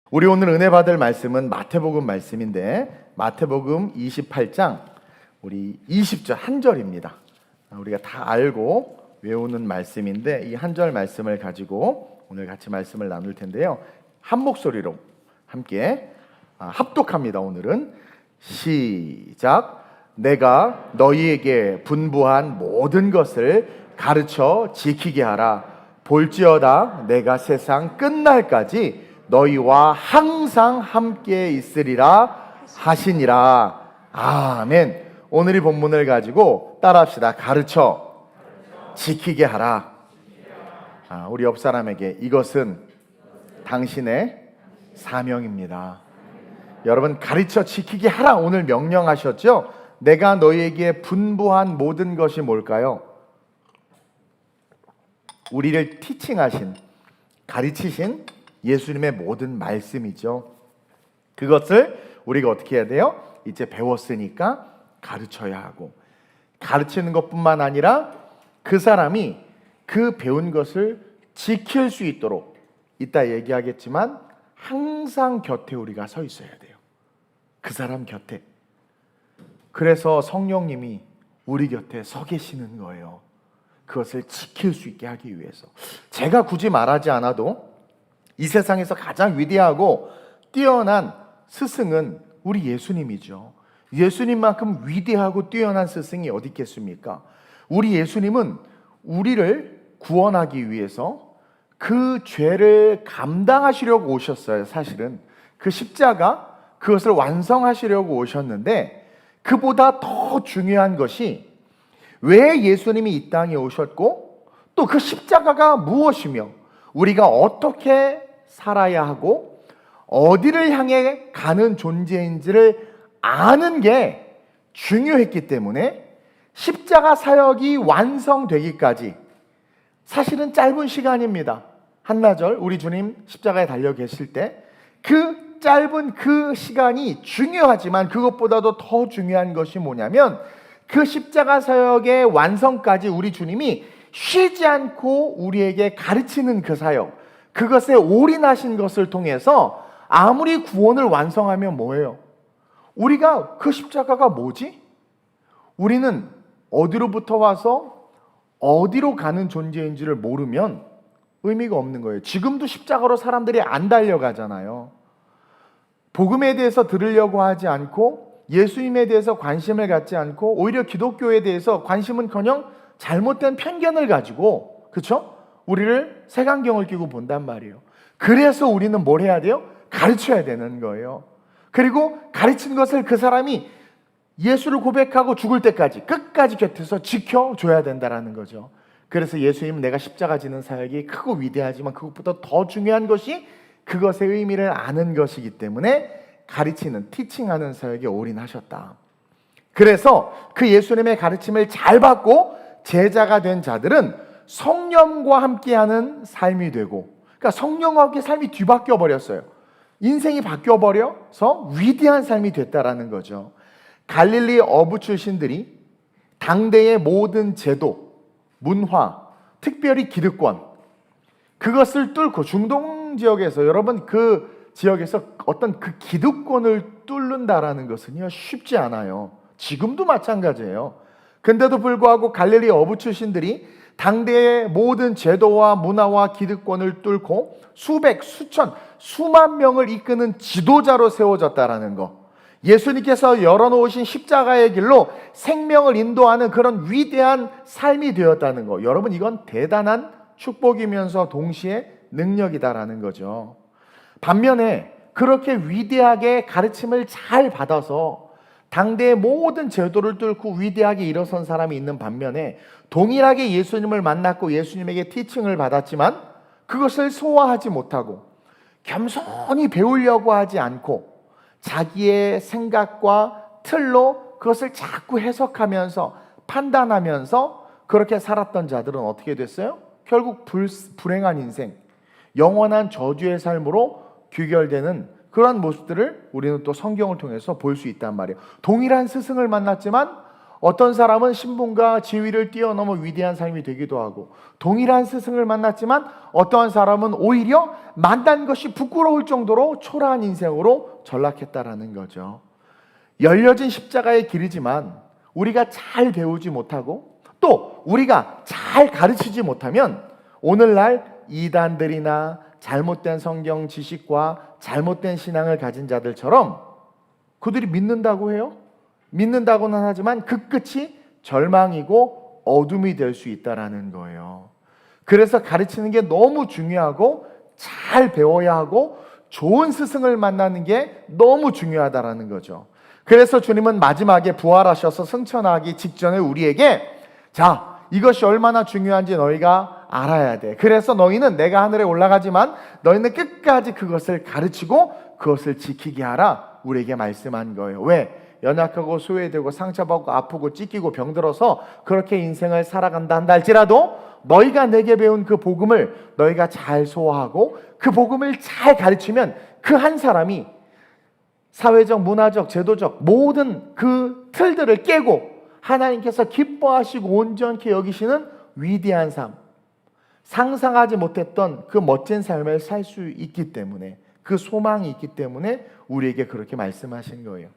우리 오늘 은혜 받을 말씀은 마태복음 말씀인데 마태복음 28장 우리 20절 한 절입니다. 우리가 다 알고 외우는 말씀인데 이 한 절 말씀을 가지고 오늘 같이 말씀을 나눌 텐데요. 한 목소리로 함께 합독합니다. 오늘은 시작. 내가 너희에게 분부한 모든 것을 가르쳐 지키게 하라. 볼지어다 내가 세상 끝날까지 너희와 항상 함께 있으리라 하시니라. 아멘. 오늘 이 본문을 가지고 따라합시다. 가르쳐 지키게 하라. 우리 옆 사람에게 이것은 당신의 사명입니다. 여러분, 가르쳐 지키게 하라 오늘 명령하셨죠? 내가 너희에게 분부한 모든 것이 뭘까요? 우리를 티칭하신, 가르치신 예수님의 모든 말씀이죠. 그것을 우리가 어떻게 해야 돼요? 이제 배웠으니까 가르쳐야 하고, 가르치는 것뿐만 아니라 그 사람이 그 배운 것을 지킬 수 있도록, 이따 얘기하겠지만 항상 곁에 우리가 서 있어야 돼요. 그 사람 곁에. 그래서 성령님이 우리 곁에 서 계시는 거예요. 그것을 지킬 수 있게 하기 위해서. 제가 굳이 말하지 않아도 이 세상에서 가장 위대하고 뛰어난 스승은 우리 예수님이죠. 예수님만큼 위대하고 뛰어난 스승이 어디 있겠습니까? 우리 예수님은 우리를 구원하기 위해서 그 죄를 감당하시려고 오셨어요. 사실은 그 십자가, 그것을 완성하시려고 오셨는데, 그보다 더 중요한 것이 왜 예수님이 이 땅에 오셨고 또 그 십자가가 무엇이며 우리가 어떻게 살아야 하고 어디를 향해 가는 존재인지를 아는 게 중요했기 때문에 십자가 사역이 완성되기까지 사실은 짧은 시간입니다. 한나절 우리 주님 십자가에 달려 계실 때 그 짧은 그 시간이 중요하지만 그것보다도 더 중요한 것이 뭐냐면 그 십자가 사역의 완성까지 우리 주님이 쉬지 않고 우리에게 가르치는 그 사역, 그것에 올인하신 것을 통해서 아무리 구원을 완성하면 뭐예요? 우리가 그 십자가가 뭐지? 우리는 어디로부터 와서 어디로 가는 존재인지를 모르면 의미가 없는 거예요. 지금도 십자가로 사람들이 안 달려가잖아요. 복음에 대해서 들으려고 하지 않고 예수님에 대해서 관심을 갖지 않고 오히려 기독교에 대해서 관심은커녕 잘못된 편견을 가지고, 그렇죠? 우리를 색안경을 끼고 본단 말이에요. 그래서 우리는 뭘 해야 돼요? 가르쳐야 되는 거예요. 그리고 가르친 것을 그 사람이 예수를 고백하고 죽을 때까지 끝까지 곁에서 지켜줘야 된다는 거죠. 그래서 예수님은 내가 십자가 지는 사역이 크고 위대하지만 그것보다 더 중요한 것이 그것의 의미를 아는 것이기 때문에 가르치는, 티칭하는 사역에 올인하셨다. 그래서 그 예수님의 가르침을 잘 받고 제자가 된 자들은 성령과 함께하는 삶이 되고, 그러니까 성령과 함께 삶이 뒤바뀌어 버렸어요. 인생이 바뀌어 버려서 위대한 삶이 됐다라는 거죠. 갈릴리 어부 출신들이 당대의 모든 제도, 문화, 특별히 기득권, 그것을 뚫고 중동 지역에서, 여러분 그 지역에서 어떤 그 기득권을 뚫는다라는 것은요 쉽지 않아요. 지금도 마찬가지예요. 근데도 불구하고 갈릴리 어부 출신들이 당대의 모든 제도와 문화와 기득권을 뚫고 수백, 수천, 수만 명을 이끄는 지도자로 세워졌다라는 거, 예수님께서 열어놓으신 십자가의 길로 생명을 인도하는 그런 위대한 삶이 되었다는 거, 여러분 이건 대단한 축복이면서 동시에 능력이다라는 거죠. 반면에 그렇게 위대하게 가르침을 잘 받아서 당대의 모든 제도를 뚫고 위대하게 일어선 사람이 있는 반면에 동일하게 예수님을 만났고 예수님에게 티칭을 받았지만 그것을 소화하지 못하고 겸손히 배우려고 하지 않고 자기의 생각과 틀로 그것을 자꾸 해석하면서 판단하면서 그렇게 살았던 자들은 어떻게 됐어요? 결국 불행한 인생, 영원한 저주의 삶으로 귀결되는 그런 모습들을 우리는 또 성경을 통해서 볼 수 있단 말이에요. 동일한 스승을 만났지만 어떤 사람은 신분과 지위를 뛰어넘어 위대한 삶이 되기도 하고, 동일한 스승을 만났지만 어떠한 사람은 오히려 만난 것이 부끄러울 정도로 초라한 인생으로 전락했다라는 거죠. 열려진 십자가의 길이지만 우리가 잘 배우지 못하고 또 우리가 잘 가르치지 못하면 오늘날 이단들이나 잘못된 성경 지식과 잘못된 신앙을 가진 자들처럼 그들이 믿는다고 해요. 믿는다고는 하지만 그 끝이 절망이고 어둠이 될 수 있다라는 거예요. 그래서 가르치는 게 너무 중요하고 잘 배워야 하고 좋은 스승을 만나는 게 너무 중요하다라는 거죠. 그래서 주님은 마지막에 부활하셔서 승천하기 직전에 우리에게 자, 이것이 얼마나 중요한지 너희가 알아야 돼. 그래서 너희는 내가 하늘에 올라가지만 너희는 끝까지 그것을 가르치고 그것을 지키게 하라. 우리에게 말씀한 거예요. 왜? 연약하고 소외되고 상처받고 아프고 찢기고 병들어서 그렇게 인생을 살아간다 한다 할지라도 너희가 내게 배운 그 복음을 너희가 잘 소화하고 그 복음을 잘 가르치면 그 한 사람이 사회적, 문화적, 제도적 모든 그 틀들을 깨고 하나님께서 기뻐하시고 온전히 여기시는 위대한 삶, 상상하지 못했던 그 멋진 삶을 살 수 있기 때문에, 그 소망이 있기 때문에 우리에게 그렇게 말씀하신 거예요.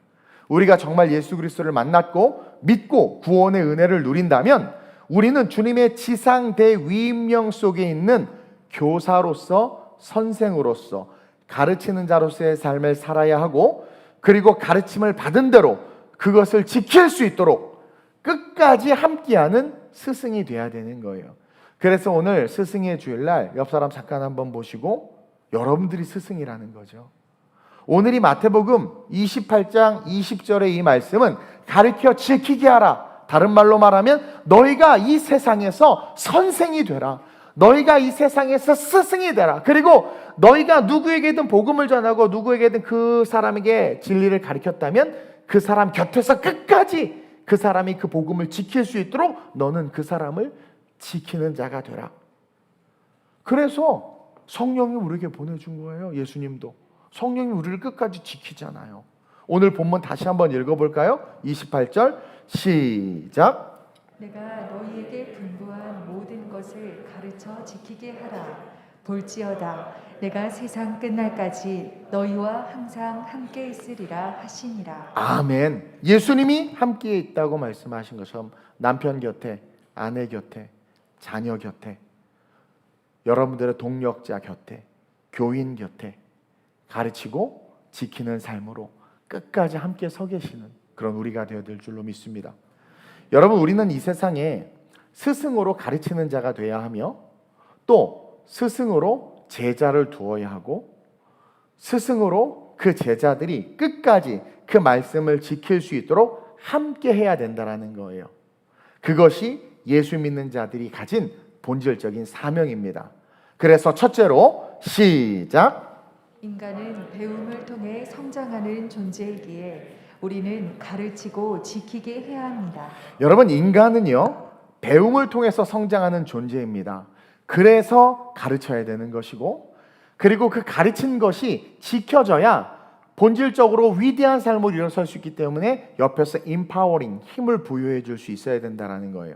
우리가 정말 예수 그리스도를 만났고 믿고 구원의 은혜를 누린다면 우리는 주님의 지상 대위임령 속에 있는 교사로서, 선생으로서, 가르치는 자로서의 삶을 살아야 하고, 그리고 가르침을 받은 대로 그것을 지킬 수 있도록 끝까지 함께하는 스승이 돼야 되는 거예요. 그래서 오늘 스승의 주일날 옆 사람 잠깐 한번 보시고 여러분들이 스승이라는 거죠. 오늘이 마태복음 28장 20절의 이 말씀은 가르쳐 지키게 하라. 다른 말로 말하면 너희가 이 세상에서 선생이 되라. 너희가 이 세상에서 스승이 되라. 그리고 너희가 누구에게든 복음을 전하고 누구에게든 그 사람에게 진리를 가르쳤다면 그 사람 곁에서 끝까지 그 사람이 그 복음을 지킬 수 있도록 너는 그 사람을 지키는 자가 되라. 그래서 성령이 우리에게 보내준 거예요. 예수님도 성령이 우리를 끝까지 지키잖아요. 오늘 본문 다시 한번 읽어볼까요? 28절 시작. 내가 너희에게 분부한 모든 것을 가르쳐 지키게 하라. 볼지어다 내가 세상 끝날까지 너희와 항상 함께 있으리라 하시니라. 아멘. 예수님이 함께 있다고 말씀하신 것처럼 남편 곁에, 아내 곁에, 자녀 곁에, 여러분들의 동력자 곁에, 교인 곁에 가르치고 지키는 삶으로 끝까지 함께 서 계시는 그런 우리가 되어야 될 줄로 믿습니다. 여러분, 우리는 이 세상에 스승으로 가르치는 자가 되어야 하며 또 스승으로 제자를 두어야 하고 스승으로 그 제자들이 끝까지 그 말씀을 지킬 수 있도록 함께 해야 된다는 거예요. 그것이 예수 믿는 자들이 가진 본질적인 사명입니다. 그래서 첫째로 시작. 인간은 배움을 통해 성장하는 존재이기에 우리는 가르치고 지키게 해야 합니다. 여러분, 인간은요 배움을 통해서 성장하는 존재입니다. 그래서 가르쳐야 되는 것이고, 그리고 그 가르친 것이 지켜져야 본질적으로 위대한 삶을 일어설 수 있기 때문에 옆에서 인파워링, 힘을 부여해 줄 수 있어야 된다는 거예요.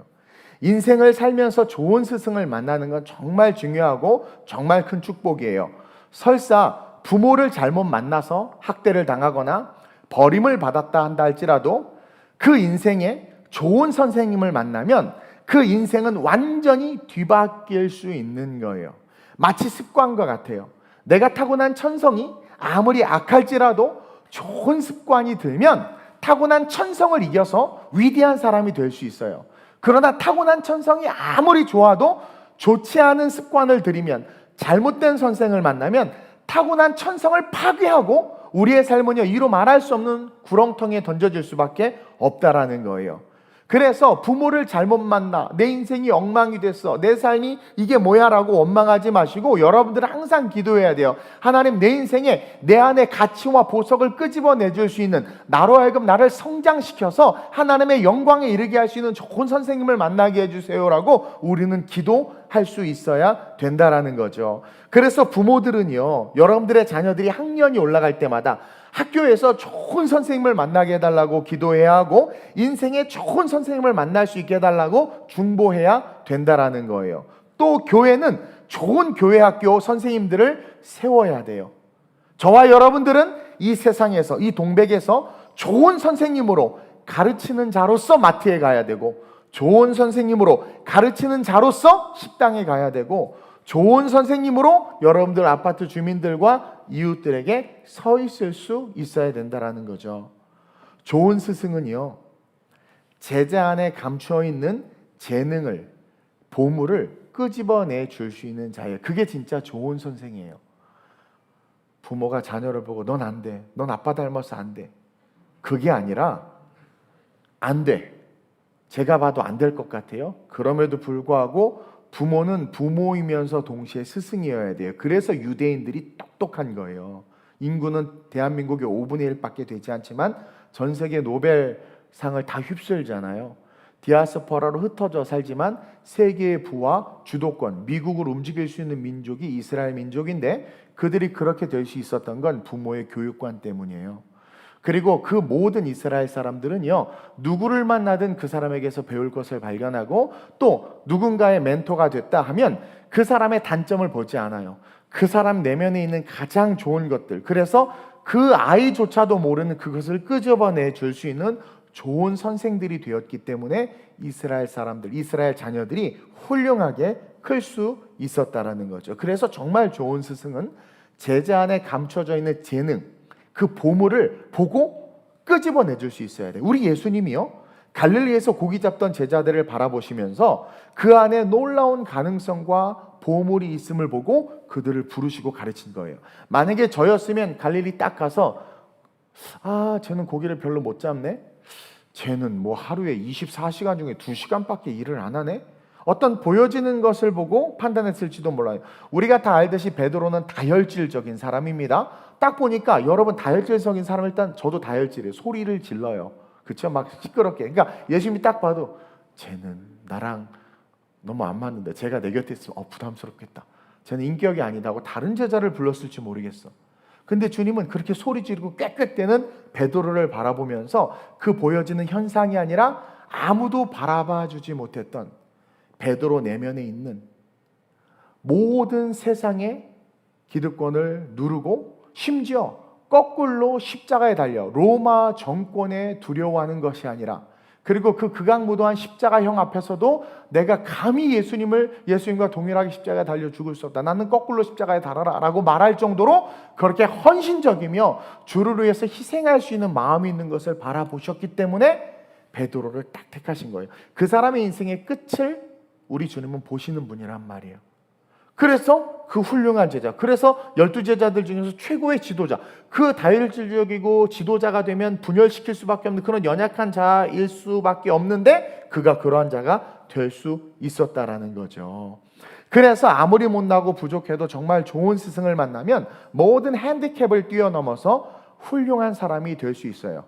인생을 살면서 좋은 스승을 만나는 건 정말 중요하고 정말 큰 축복이에요. 설사 부모를 잘못 만나서 학대를 당하거나 버림을 받았다 한다 할지라도 그 인생에 좋은 선생님을 만나면 그 인생은 완전히 뒤바뀔 수 있는 거예요. 마치 습관과 같아요. 내가 타고난 천성이 아무리 악할지라도 좋은 습관이 들면 타고난 천성을 이겨서 위대한 사람이 될 수 있어요. 그러나 타고난 천성이 아무리 좋아도 좋지 않은 습관을 들이면, 잘못된 선생을 만나면 타고난 천성을 파괴하고 우리의 삶은요 이로 말할 수 없는 구렁텅이에 던져질 수밖에 없다라는 거예요. 그래서 부모를 잘못 만나 내 인생이 엉망이 됐어, 내 삶이 이게 뭐야 라고 원망하지 마시고 여러분들은 항상 기도해야 돼요. 하나님, 내 인생에 내 안에 가치와 보석을 끄집어내줄 수 있는, 나로 하여금 나를 성장시켜서 하나님의 영광에 이르게 할 수 있는 좋은 선생님을 만나게 해주세요 라고 우리는 기도할 수 있어야 된다라는 거죠. 그래서 부모들은요 여러분들의 자녀들이 학년이 올라갈 때마다 학교에서 좋은 선생님을 만나게 해달라고 기도해야 하고 인생에 좋은 선생님을 만날 수 있게 해달라고 중보해야 된다라는 거예요. 또 교회는 좋은 교회 학교 선생님들을 세워야 돼요. 저와 여러분들은 이 세상에서, 이 동백에서 좋은 선생님으로 가르치는 자로서 마트에 가야 되고, 좋은 선생님으로 가르치는 자로서 식당에 가야 되고, 좋은 선생님으로 여러분들 아파트 주민들과 이웃들에게 서 있을 수 있어야 된다라는 거죠. 좋은 스승은요, 제자 안에 감추어 있는 재능을, 보물을 끄집어내 줄 수 있는 자예요. 그게 진짜 좋은 선생이에요. 부모가 자녀를 보고 넌 안 돼, 넌 아빠 닮아서 안 돼, 그게 아니라 안 돼, 제가 봐도 안 될 것 같아요. 그럼에도 불구하고 부모는 부모이면서 동시에 스승이어야 돼요. 그래서 유대인들이 똑똑한 거예요. 인구는 대한민국의 5분의 1밖에 되지 않지만 전 세계 노벨상을 다 휩쓸잖아요. 디아스포라로 흩어져 살지만 세계의 부와 주도권, 미국을 움직일 수 있는 민족이 이스라엘 민족인데, 그들이 그렇게 될 수 있었던 건 부모의 교육관 때문이에요. 그리고 그 모든 이스라엘 사람들은요, 누구를 만나든 그 사람에게서 배울 것을 발견하고, 또 누군가의 멘토가 됐다 하면 그 사람의 단점을 보지 않아요. 그 사람 내면에 있는 가장 좋은 것들, 그래서 그 아이조차도 모르는 그것을 끄집어내 줄 수 있는 좋은 선생들이 되었기 때문에 이스라엘 사람들, 이스라엘 자녀들이 훌륭하게 클 수 있었다라는 거죠. 그래서 정말 좋은 스승은 제자 안에 감춰져 있는 재능, 그 보물을 보고 끄집어내 줄 수 있어야 돼요. 우리 예수님이요, 갈릴리에서 고기 잡던 제자들을 바라보시면서 그 안에 놀라운 가능성과 보물이 있음을 보고 그들을 부르시고 가르친 거예요. 만약에 저였으면 갈릴리 딱 가서 쟤는 고기를 별로 못 잡네, 쟤는 뭐 하루에 24시간 중에 2시간밖에 일을 안 하네, 어떤 보여지는 것을 보고 판단했을지도 몰라요. 우리가 다 알듯이 베드로는 다혈질적인 사람입니다. 딱 보니까 여러분, 다혈질적인 사람, 일단 저도 다혈질이에요. 소리를 질러요. 그렇죠? 막 시끄럽게. 그러니까 예수님이 딱 봐도 쟤는 나랑 너무 안 맞는데 제가 내 곁에 있으면 부담스럽겠다, 쟤는 인격이 아니다 하고 다른 제자를 불렀을지 모르겠어. 근데 주님은 그렇게 소리 지르고 꽥꽥대는 베드로를 바라보면서 그 보여지는 현상이 아니라 아무도 바라봐 주지 못했던 베드로 내면에 있는 모든 세상의 기득권을 누르고, 심지어 거꾸로 십자가에 달려 로마 정권에 두려워하는 것이 아니라, 그리고 그 극악무도한 십자가형 앞에서도 내가 감히 예수님과 동일하게 십자가에 달려 죽을 수 없다, 나는 거꾸로 십자가에 달아라 라고 말할 정도로 그렇게 헌신적이며 주를 위해서 희생할 수 있는 마음이 있는 것을 바라보셨기 때문에 베드로를 딱 택하신 거예요. 그 사람의 인생의 끝을 우리 주님은 보시는 분이란 말이에요. 그래서 그 훌륭한 제자, 그래서 12제자들 중에서 최고의 지도자, 그 다혈질적이고 지도자가 되면 분열시킬 수밖에 없는 그런 연약한 자일 수밖에 없는데 그가 그러한 자가 될 수 있었다라는 거죠. 그래서 아무리 못나고 부족해도 정말 좋은 스승을 만나면 모든 핸디캡을 뛰어넘어서 훌륭한 사람이 될 수 있어요.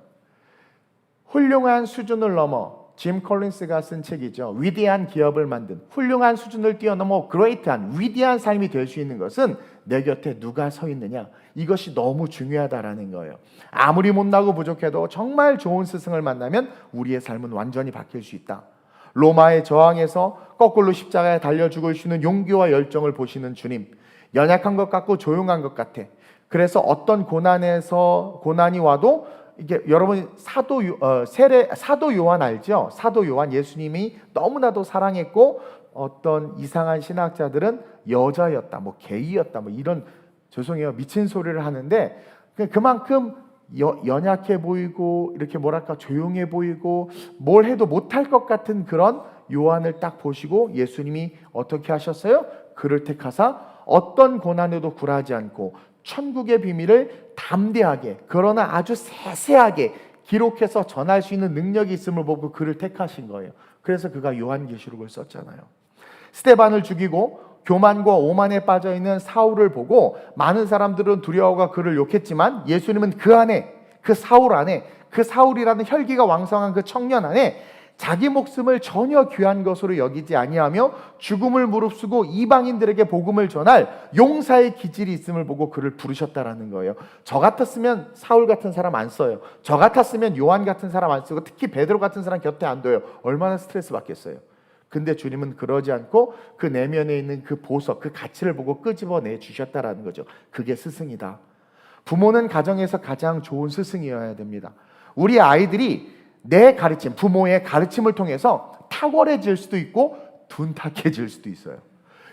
훌륭한 수준을 넘어, 짐 콜린스가 쓴 책이죠. 위대한 기업을 만든, 훌륭한 수준을 뛰어넘어 그레이트한, 위대한 삶이 될 수 있는 것은 내 곁에 누가 서 있느냐, 이것이 너무 중요하다라는 거예요. 아무리 못나고 부족해도 정말 좋은 스승을 만나면 우리의 삶은 완전히 바뀔 수 있다. 로마의 저항에서 거꾸로 십자가에 달려 죽을 수 있는 용기와 열정을 보시는 주님, 연약한 것 같고 조용한 것 같아. 그래서 어떤 고난이 와도, 이게 여러분 사도 요한 알죠? 사도 요한, 예수님이 너무나도 사랑했고 어떤 이상한 신학자들은 여자였다, 뭐 게이였다, 뭐 이런, 죄송해요, 미친 소리를 하는데, 그만큼 연약해 보이고 이렇게 뭐랄까 조용해 보이고 뭘 해도 못할 것 같은 그런 요한을 딱 보시고 예수님이 어떻게 하셨어요? 그를 택하사 어떤 고난에도 굴하지 않고 천국의 비밀을 담대하게, 그러나 아주 세세하게 기록해서 전할 수 있는 능력이 있음을 보고 그를 택하신 거예요. 그래서 그가 요한계시록을 썼잖아요. 스데반을 죽이고 교만과 오만에 빠져있는 사울을 보고 많은 사람들은 두려워가 그를 욕했지만 예수님은 그 안에, 그 사울 안에, 그 사울이라는 혈기가 왕성한 그 청년 안에 자기 목숨을 전혀 귀한 것으로 여기지 아니하며 죽음을 무릅쓰고 이방인들에게 복음을 전할 용사의 기질이 있음을 보고 그를 부르셨다라는 거예요. 저 같았으면 사울 같은 사람 안 써요. 저 같았으면 요한 같은 사람 안 쓰고 특히 베드로 같은 사람 곁에 안 둬요. 얼마나 스트레스 받겠어요. 근데 주님은 그러지 않고 그 내면에 있는 그 보석, 그 가치를 보고 끄집어내 주셨다라는 거죠. 그게 스승이다. 부모는 가정에서 가장 좋은 스승이어야 됩니다. 우리 아이들이 내 가르침, 부모의 가르침을 통해서 탁월해질 수도 있고 둔탁해질 수도 있어요.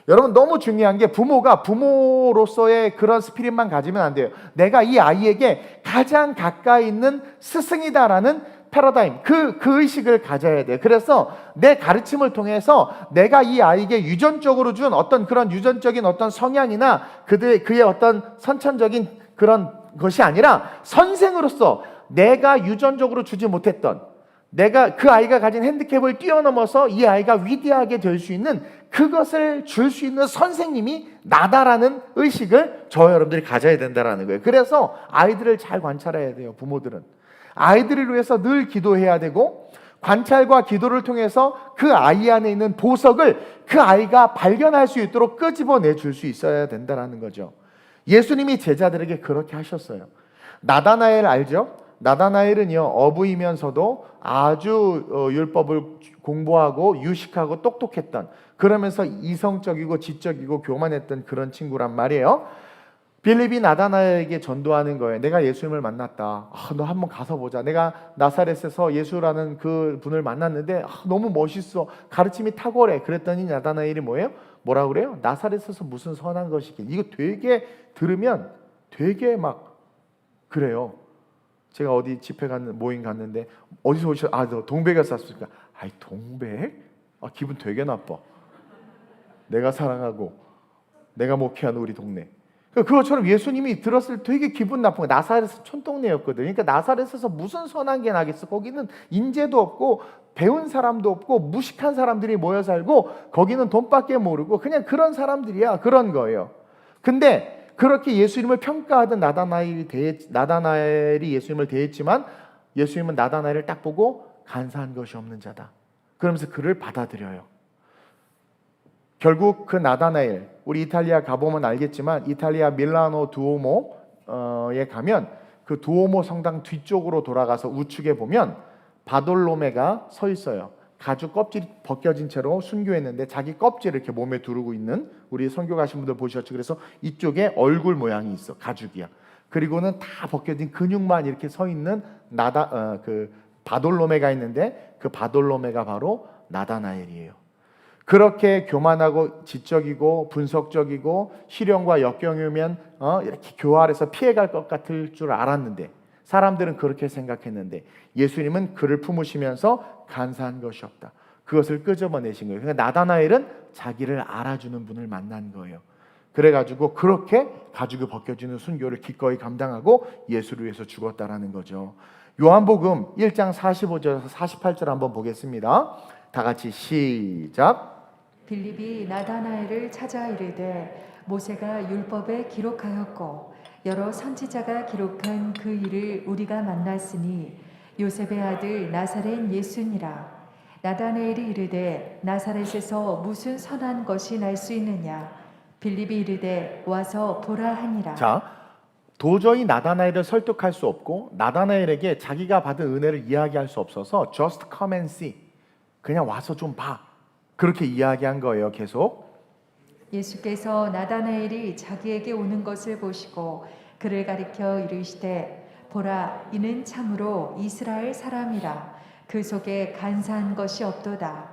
여러분, 너무 중요한 게 부모가 부모로서의 그런 스피릿만 가지면 안 돼요. 내가 이 아이에게 가장 가까이 있는 스승이다라는 패러다임, 그 의식을 가져야 돼요. 그래서 내 가르침을 통해서 내가 이 아이에게 유전적으로 준 어떤 그런 유전적인 어떤 성향이나 그의 어떤 선천적인 그런 것이 아니라 선생으로서 내가 유전적으로 주지 못했던, 내가 그 아이가 가진 핸디캡을 뛰어넘어서 이 아이가 위대하게 될 수 있는 그것을 줄 수 있는 선생님이 나다라는 의식을 저와 여러분들이 가져야 된다는 거예요. 그래서 아이들을 잘 관찰해야 돼요. 부모들은 아이들을 위해서 늘 기도해야 되고, 관찰과 기도를 통해서 그 아이 안에 있는 보석을 그 아이가 발견할 수 있도록 끄집어내 줄 수 있어야 된다는 거죠. 예수님이 제자들에게 그렇게 하셨어요. 나다나엘 알죠? 나다나엘은요, 어부이면서도 아주 율법을 공부하고 유식하고 똑똑했던, 그러면서 이성적이고 지적이고 교만했던 그런 친구란 말이에요. 빌립이 나다나엘에게 전도하는 거예요. 내가 예수님을 만났다. 너 한번 가서 보자. 내가 나사렛에서 예수라는 그 분을 만났는데 너무 멋있어. 가르침이 탁월해. 그랬더니 나다나엘이 뭐예요? 뭐라 그래요? 나사렛에서 무슨 선한 것이길. 이거 되게 들으면 되게 막 그래요. 제가 어디 집회 갔는 모임 갔는데 어디서 오셨? 너 동백에서 왔습니까? 아이 동백? 기분 되게 나빠. 내가 사랑하고 내가 목회하는 우리 동네. 그것처럼 예수님이 들었을 때 되게 기분 나쁜 거예요. 나사렛은 촌동네였거든요. 그러니까 나사렛에서 무슨 선한 게 나겠어? 거기는 인재도 없고 배운 사람도 없고 무식한 사람들이 모여 살고 거기는 돈밖에 모르고 그냥 그런 사람들이야. 그런 거예요. 근데 그렇게 예수님을 평가하던 나다나엘이 예수님을 대했지만 예수님은 나다나엘을 딱 보고 간사한 것이 없는 자다. 그러면서 그를 받아들여요. 결국 그 나다나엘, 우리 이탈리아 가보면 알겠지만 이탈리아 밀라노 두오모에 가면 그 두오모 성당 뒤쪽으로 돌아가서 우측에 보면 바돌로메가 서 있어요. 가죽 껍질이 벗겨진 채로 순교했는데 자기 껍질을 이렇게 몸에 두르고 있는, 우리 선교 가신 분들 보셨죠? 그래서 이쪽에 얼굴 모양이 있어. 가죽이야. 그리고는 다 벗겨진 근육만 이렇게 서 있는 그 바돌로메가 있는데 그 바돌로메가 바로 나다나엘이에요. 그렇게 교만하고 지적이고 분석적이고 실형과 역경이면 이렇게 교활해서 피해갈 것 같을 줄 알았는데, 사람들은 그렇게 생각했는데 예수님은 그를 품으시면서 간사한 것이 없다. 그것을 끄집어내신 거예요. 그러니까 나다나엘은 자기를 알아주는 분을 만난 거예요. 그래가지고 그렇게 가죽이 벗겨지는 순교를 기꺼이 감당하고 예수를 위해서 죽었다라는 거죠. 요한복음 1장 45절에서 48절 한번 보겠습니다. 다 같이 시작. 빌립이 나다나엘을 찾아 이르되 모세가 율법에 기록하였고 여러 선지자가 기록한 그 일을 우리가 만났으니 요셉의 아들 나사렛 예수니라. 나다나엘이 이르되 나사렛에서 무슨 선한 것이 날 수 있느냐. 빌립이 이르되 와서 보라 하니라. 자, 도저히 나다나엘을 설득할 수 없고 나다나엘에게 자기가 받은 은혜를 이야기할 수 없어서 just come and see, 그냥 와서 좀 봐, 그렇게 이야기한 거예요. 계속 예수께서 나다나엘이 자기에게 오는 것을 보시고 그를 가리켜 이르시되 보라, 이는 참으로 이스라엘 사람이라. 그 속에 간사한 것이 없도다.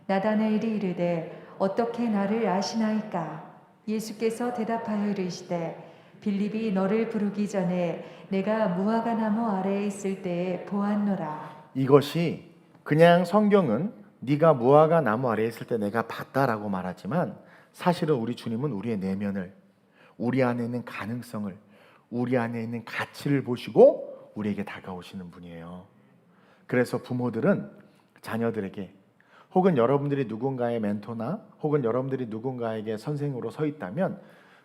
나다나엘이 이르되 어떻게 나를 아시나이까. 예수께서 대답하여 이르시되 빌립이 너를 부르기 전에 내가 무화과 나무 아래에 있을 때에 보았노라. 이것이 그냥 성경은 네가 무화과 나무 아래에 있을 때 내가 봤다라고 말하지만 사실은 우리 주님은 우리의 내면을, 우리 안에 있는 가능성을, 우리 안에 있는 가치를 보시고 우리에게 다가오시는 분이에요. 그래서 부모들은 자녀들에게, 혹은 여러분들이 누군가의 멘토나 혹은 여러분들이 누군가에게 선생으로 서 있다면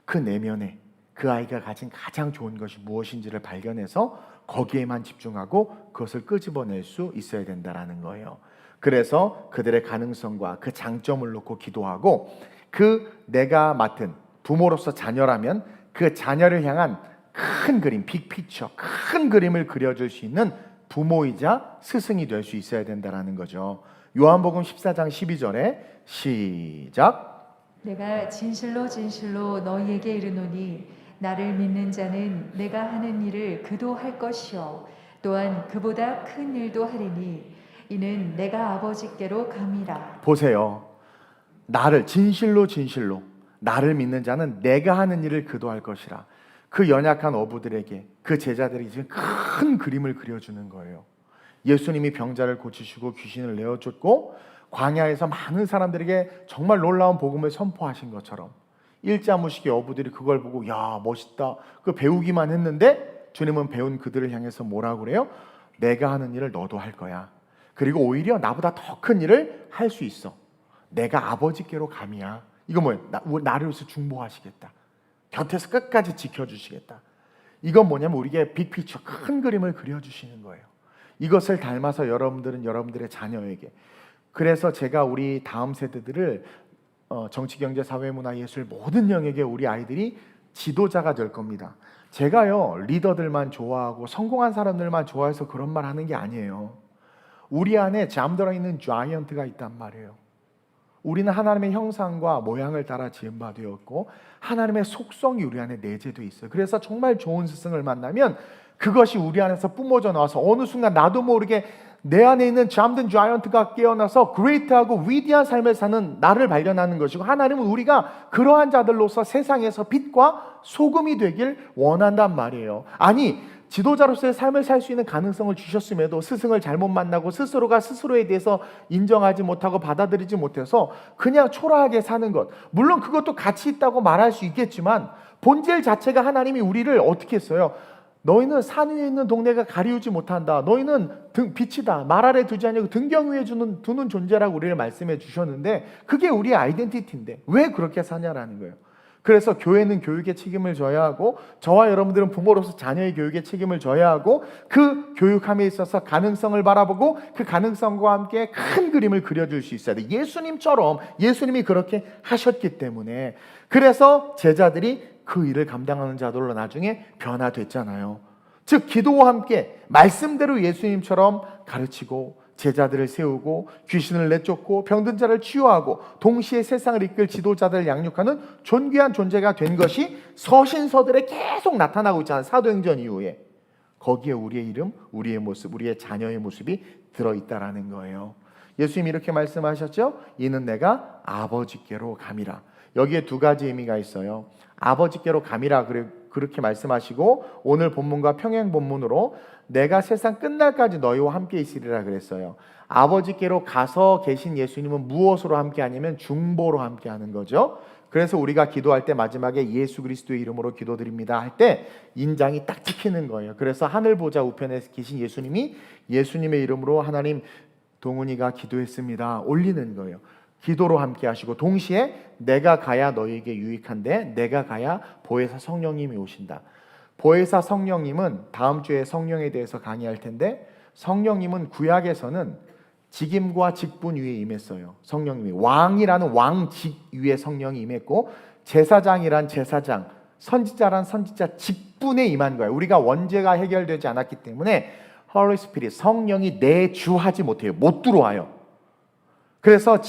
그 내면에 그 아이가 가진 가장 좋은 것이 무엇인지를 발견해서 거기에만 집중하고 그것을 끄집어낼 수 있어야 된다라는 거예요. 그래서 그들의 가능성과 그 장점을 놓고 기도하고 그 내가 맡은 부모로서 자녀라면 그 자녀를 향한 큰 그림, 빅피처, 큰 그림을 그려줄 수 있는 부모이자 스승이 될 수 있어야 된다는 거죠. 요한복음 14장 12절에 시작. 내가 진실로 진실로 너희에게 이르노니 나를 믿는 자는 내가 하는 일을 그도 할 것이요 또한 그보다 큰 일도 하리니 이는 내가 아버지께로 감이라. 보세요. 나를 진실로 진실로 나를 믿는 자는 내가 하는 일을 그도 할 것이라. 그 연약한 어부들에게 그 제자들이 지금 큰 그림을 그려주는 거예요. 예수님이 병자를 고치시고 귀신을 내어쫓고 광야에서 많은 사람들에게 정말 놀라운 복음을 선포하신 것처럼 일자무식의 어부들이 그걸 보고 야 멋있다 그 배우기만 했는데 주님은 배운 그들을 향해서 뭐라고 그래요? 내가 하는 일을 너도 할 거야. 그리고 오히려 나보다 더 큰 일을 할 수 있어. 내가 아버지께로 감이야. 이거 뭐예요? 나를 위해서 중보하시겠다. 곁에서 끝까지 지켜주시겠다. 이건 뭐냐면 우리에게 빅피처 큰 그림을 그려주시는 거예요. 이것을 닮아서 여러분들은 여러분들의 자녀에게, 그래서 제가 우리 다음 세대들을 정치, 경제, 사회, 문화, 예술 모든 영역에 우리 아이들이 지도자가 될 겁니다. 제가요 리더들만 좋아하고 성공한 사람들만 좋아해서 그런 말 하는 게 아니에요. 우리 안에 잠들어 있는 자이언트가 있단 말이에요. 우리는 하나님의 형상과 모양을 따라 지은 바 되었고 하나님의 속성이 우리 안에 내재되어 있어요. 그래서 정말 좋은 스승을 만나면 그것이 우리 안에서 뿜어져 나와서 어느 순간 나도 모르게 내 안에 있는 잠든 자이언트가 깨어나서 그레이트하고 위대한 삶을 사는 나를 발견하는 것이고, 하나님은 우리가 그러한 자들로서 세상에서 빛과 소금이 되길 원한단 말이에요. 아니 지도자로서의 삶을 살 수 있는 가능성을 주셨음에도 스승을 잘못 만나고 스스로가 스스로에 대해서 인정하지 못하고 받아들이지 못해서 그냥 초라하게 사는 것, 물론 그것도 가치 있다고 말할 수 있겠지만 본질 자체가 하나님이 우리를 어떻게 했어요? 너희는 산 위에 있는 동네가 가리우지 못한다. 너희는 빛이다. 말 아래 두지 아니고 등경 위에 두는 존재라고 우리를 말씀해 주셨는데 그게 우리의 아이덴티티인데 왜 그렇게 사냐라는 거예요. 그래서 교회는 교육의 책임을 져야 하고 저와 여러분들은 부모로서 자녀의 교육의 책임을 져야 하고 그 교육함에 있어서 가능성을 바라보고 그 가능성과 함께 큰 그림을 그려줄 수 있어야 돼. 예수님처럼 예수님이 그렇게 하셨기 때문에 그래서 제자들이 그 일을 감당하는 자들로 나중에 변화됐잖아요. 즉 기도와 함께 말씀대로 예수님처럼 가르치고 제자들을 세우고 귀신을 내쫓고 병든 자를 치유하고 동시에 세상을 이끌 지도자들을 양육하는 존귀한 존재가 된 것이 서신서들에 계속 나타나고 있잖아요. 사도행전 이후에. 거기에 우리의 이름, 우리의 모습, 우리의 자녀의 모습이 들어있다라는 거예요. 예수님이 이렇게 말씀하셨죠. 이는 내가 아버지께로 감이라. 여기에 두 가지 의미가 있어요. 아버지께로 감이라 그렇게 말씀하시고 오늘 본문과 평행 본문으로 내가 세상 끝날까지 너희와 함께 있으리라 그랬어요. 아버지께로 가서 계신 예수님은 무엇으로 함께 하냐면 중보로 함께 하는 거죠. 그래서 우리가 기도할 때 마지막에 예수 그리스도의 이름으로 기도드립니다 할 때 인장이 딱 찍히는 거예요. 그래서 하늘 보좌 우편에 계신 예수님이 예수님의 이름으로 하나님 동훈이가 기도했습니다 올리는 거예요. 기도로 함께 하시고 동시에 내가 가야 너희에게 유익한데 내가 가야 보혜사 성령님이 오신다. 보혜사 성령님은 다음 주에 성령에 대해서 강의할 텐데 성령님은 구약에서는 직임과 직분 위에 임했어요. 성령님이 왕이라는 왕직 위에 성령이 임했고 제사장이란 제사장, 선지자란 선지자 직분에 임한 거예요. 우리가 원죄가 해결되지 않았기 때문에 Holy Spirit 성령이 내주하지 못해요. 못 들어와요. 그래서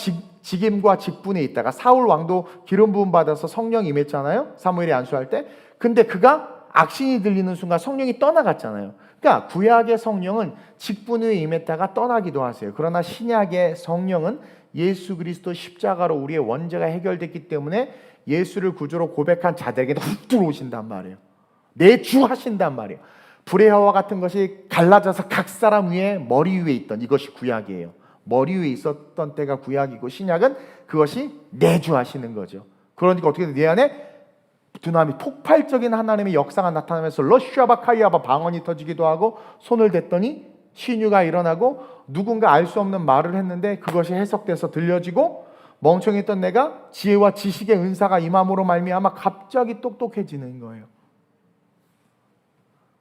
직임과 직분에 있다가 사울 왕도 기름 부음 받아서 성령 임했잖아요. 사무엘이 안수할 때. 근데 그가 악신이 들리는 순간 성령이 떠나갔잖아요. 그러니까 구약의 성령은 직분 위에 임했다가 떠나기도 하세요. 그러나 신약의 성령은 예수 그리스도 십자가로 우리의 원죄가 해결됐기 때문에 예수를 구주로 고백한 자들에게 훅 들어오신단 말이에요. 내주하신단 말이에요. 불의 혀와 같은 것이 갈라져서 각 사람 위에 머리 위에 있던 이것이 구약이에요. 머리 위에 있었던 때가 구약이고 신약은 그것이 내주하시는 거죠. 그러니까 어떻게 내 안에 두나미 폭발적인 하나님의 역사가 나타나면서 러시아바 카이아바 방언이 터지기도 하고 손을 댔더니 신유가 일어나고 누군가 알 수 없는 말을 했는데 그것이 해석돼서 들려지고 멍청했던 내가 지혜와 지식의 은사가 임함으로 말미암아 갑자기 똑똑해지는 거예요.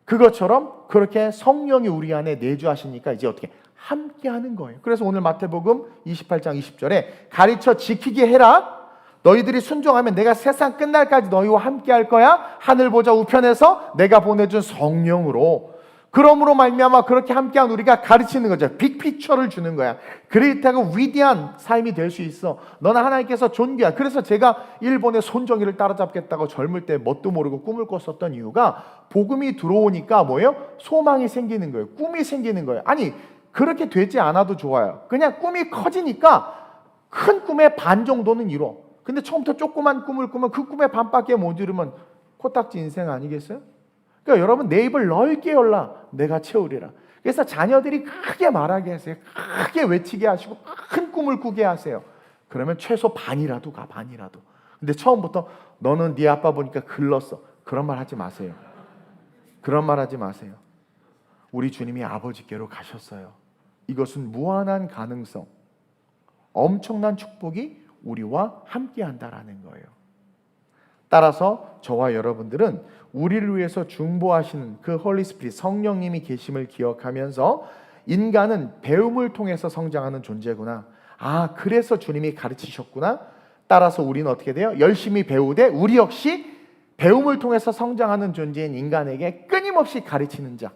그것처럼 그렇게 성령이 우리 안에 내주하시니까 이제 어떻게 함께 하는 거예요. 그래서 오늘 마태복음 28장 20절에 가르쳐 지키게 해라. 너희들이 순종하면 내가 세상 끝날까지 너희와 함께 할 거야. 하늘 보좌 우편에서 내가 보내준 성령으로. 그러므로 말미암아 그렇게 함께한 우리가 가르치는 거죠. 빅피처를 주는 거야. 그렇다고 위대한 삶이 될 수 있어. 너는 하나님께서 존귀야. 그래서 제가 일본의 손정희를 따라잡겠다고 젊을 때 뭣도 모르고 꿈을 꿨었던 이유가 복음이 들어오니까 뭐예요? 소망이 생기는 거예요. 꿈이 생기는 거예요. 아니 그렇게 되지 않아도 좋아요. 그냥 꿈이 커지니까 큰 꿈의 반 정도는 이뤄. 근데 처음부터 조그만 꿈을 꾸면 그 꿈의 반밖에 못 이루면 코딱지 인생 아니겠어요? 그러니까 여러분 내 입을 넓게 열라 내가 채우리라. 그래서 자녀들이 크게 말하게 하세요. 크게 외치게 하시고 큰 꿈을 꾸게 하세요. 그러면 최소 반이라도 가. 반이라도. 근데 처음부터 너는 네 아빠 보니까 글렀어. 그런 말 하지 마세요. 그런 말 하지 마세요. 우리 주님이 아버지께로 가셨어요. 이것은 무한한 가능성, 엄청난 축복이 우리와 함께 한다라는 거예요. 따라서 저와 여러분들은 우리를 위해서 중보하시는 그 홀리 스피릿 성령님이 계심을 기억하면서 인간은 배움을 통해서 성장하는 존재구나. 아, 그래서 주님이 가르치셨구나. 따라서 우리는 어떻게 돼요? 열심히 배우되 우리 역시 배움을 통해서 성장하는 존재인 인간에게 끊임없이 가르치는 자.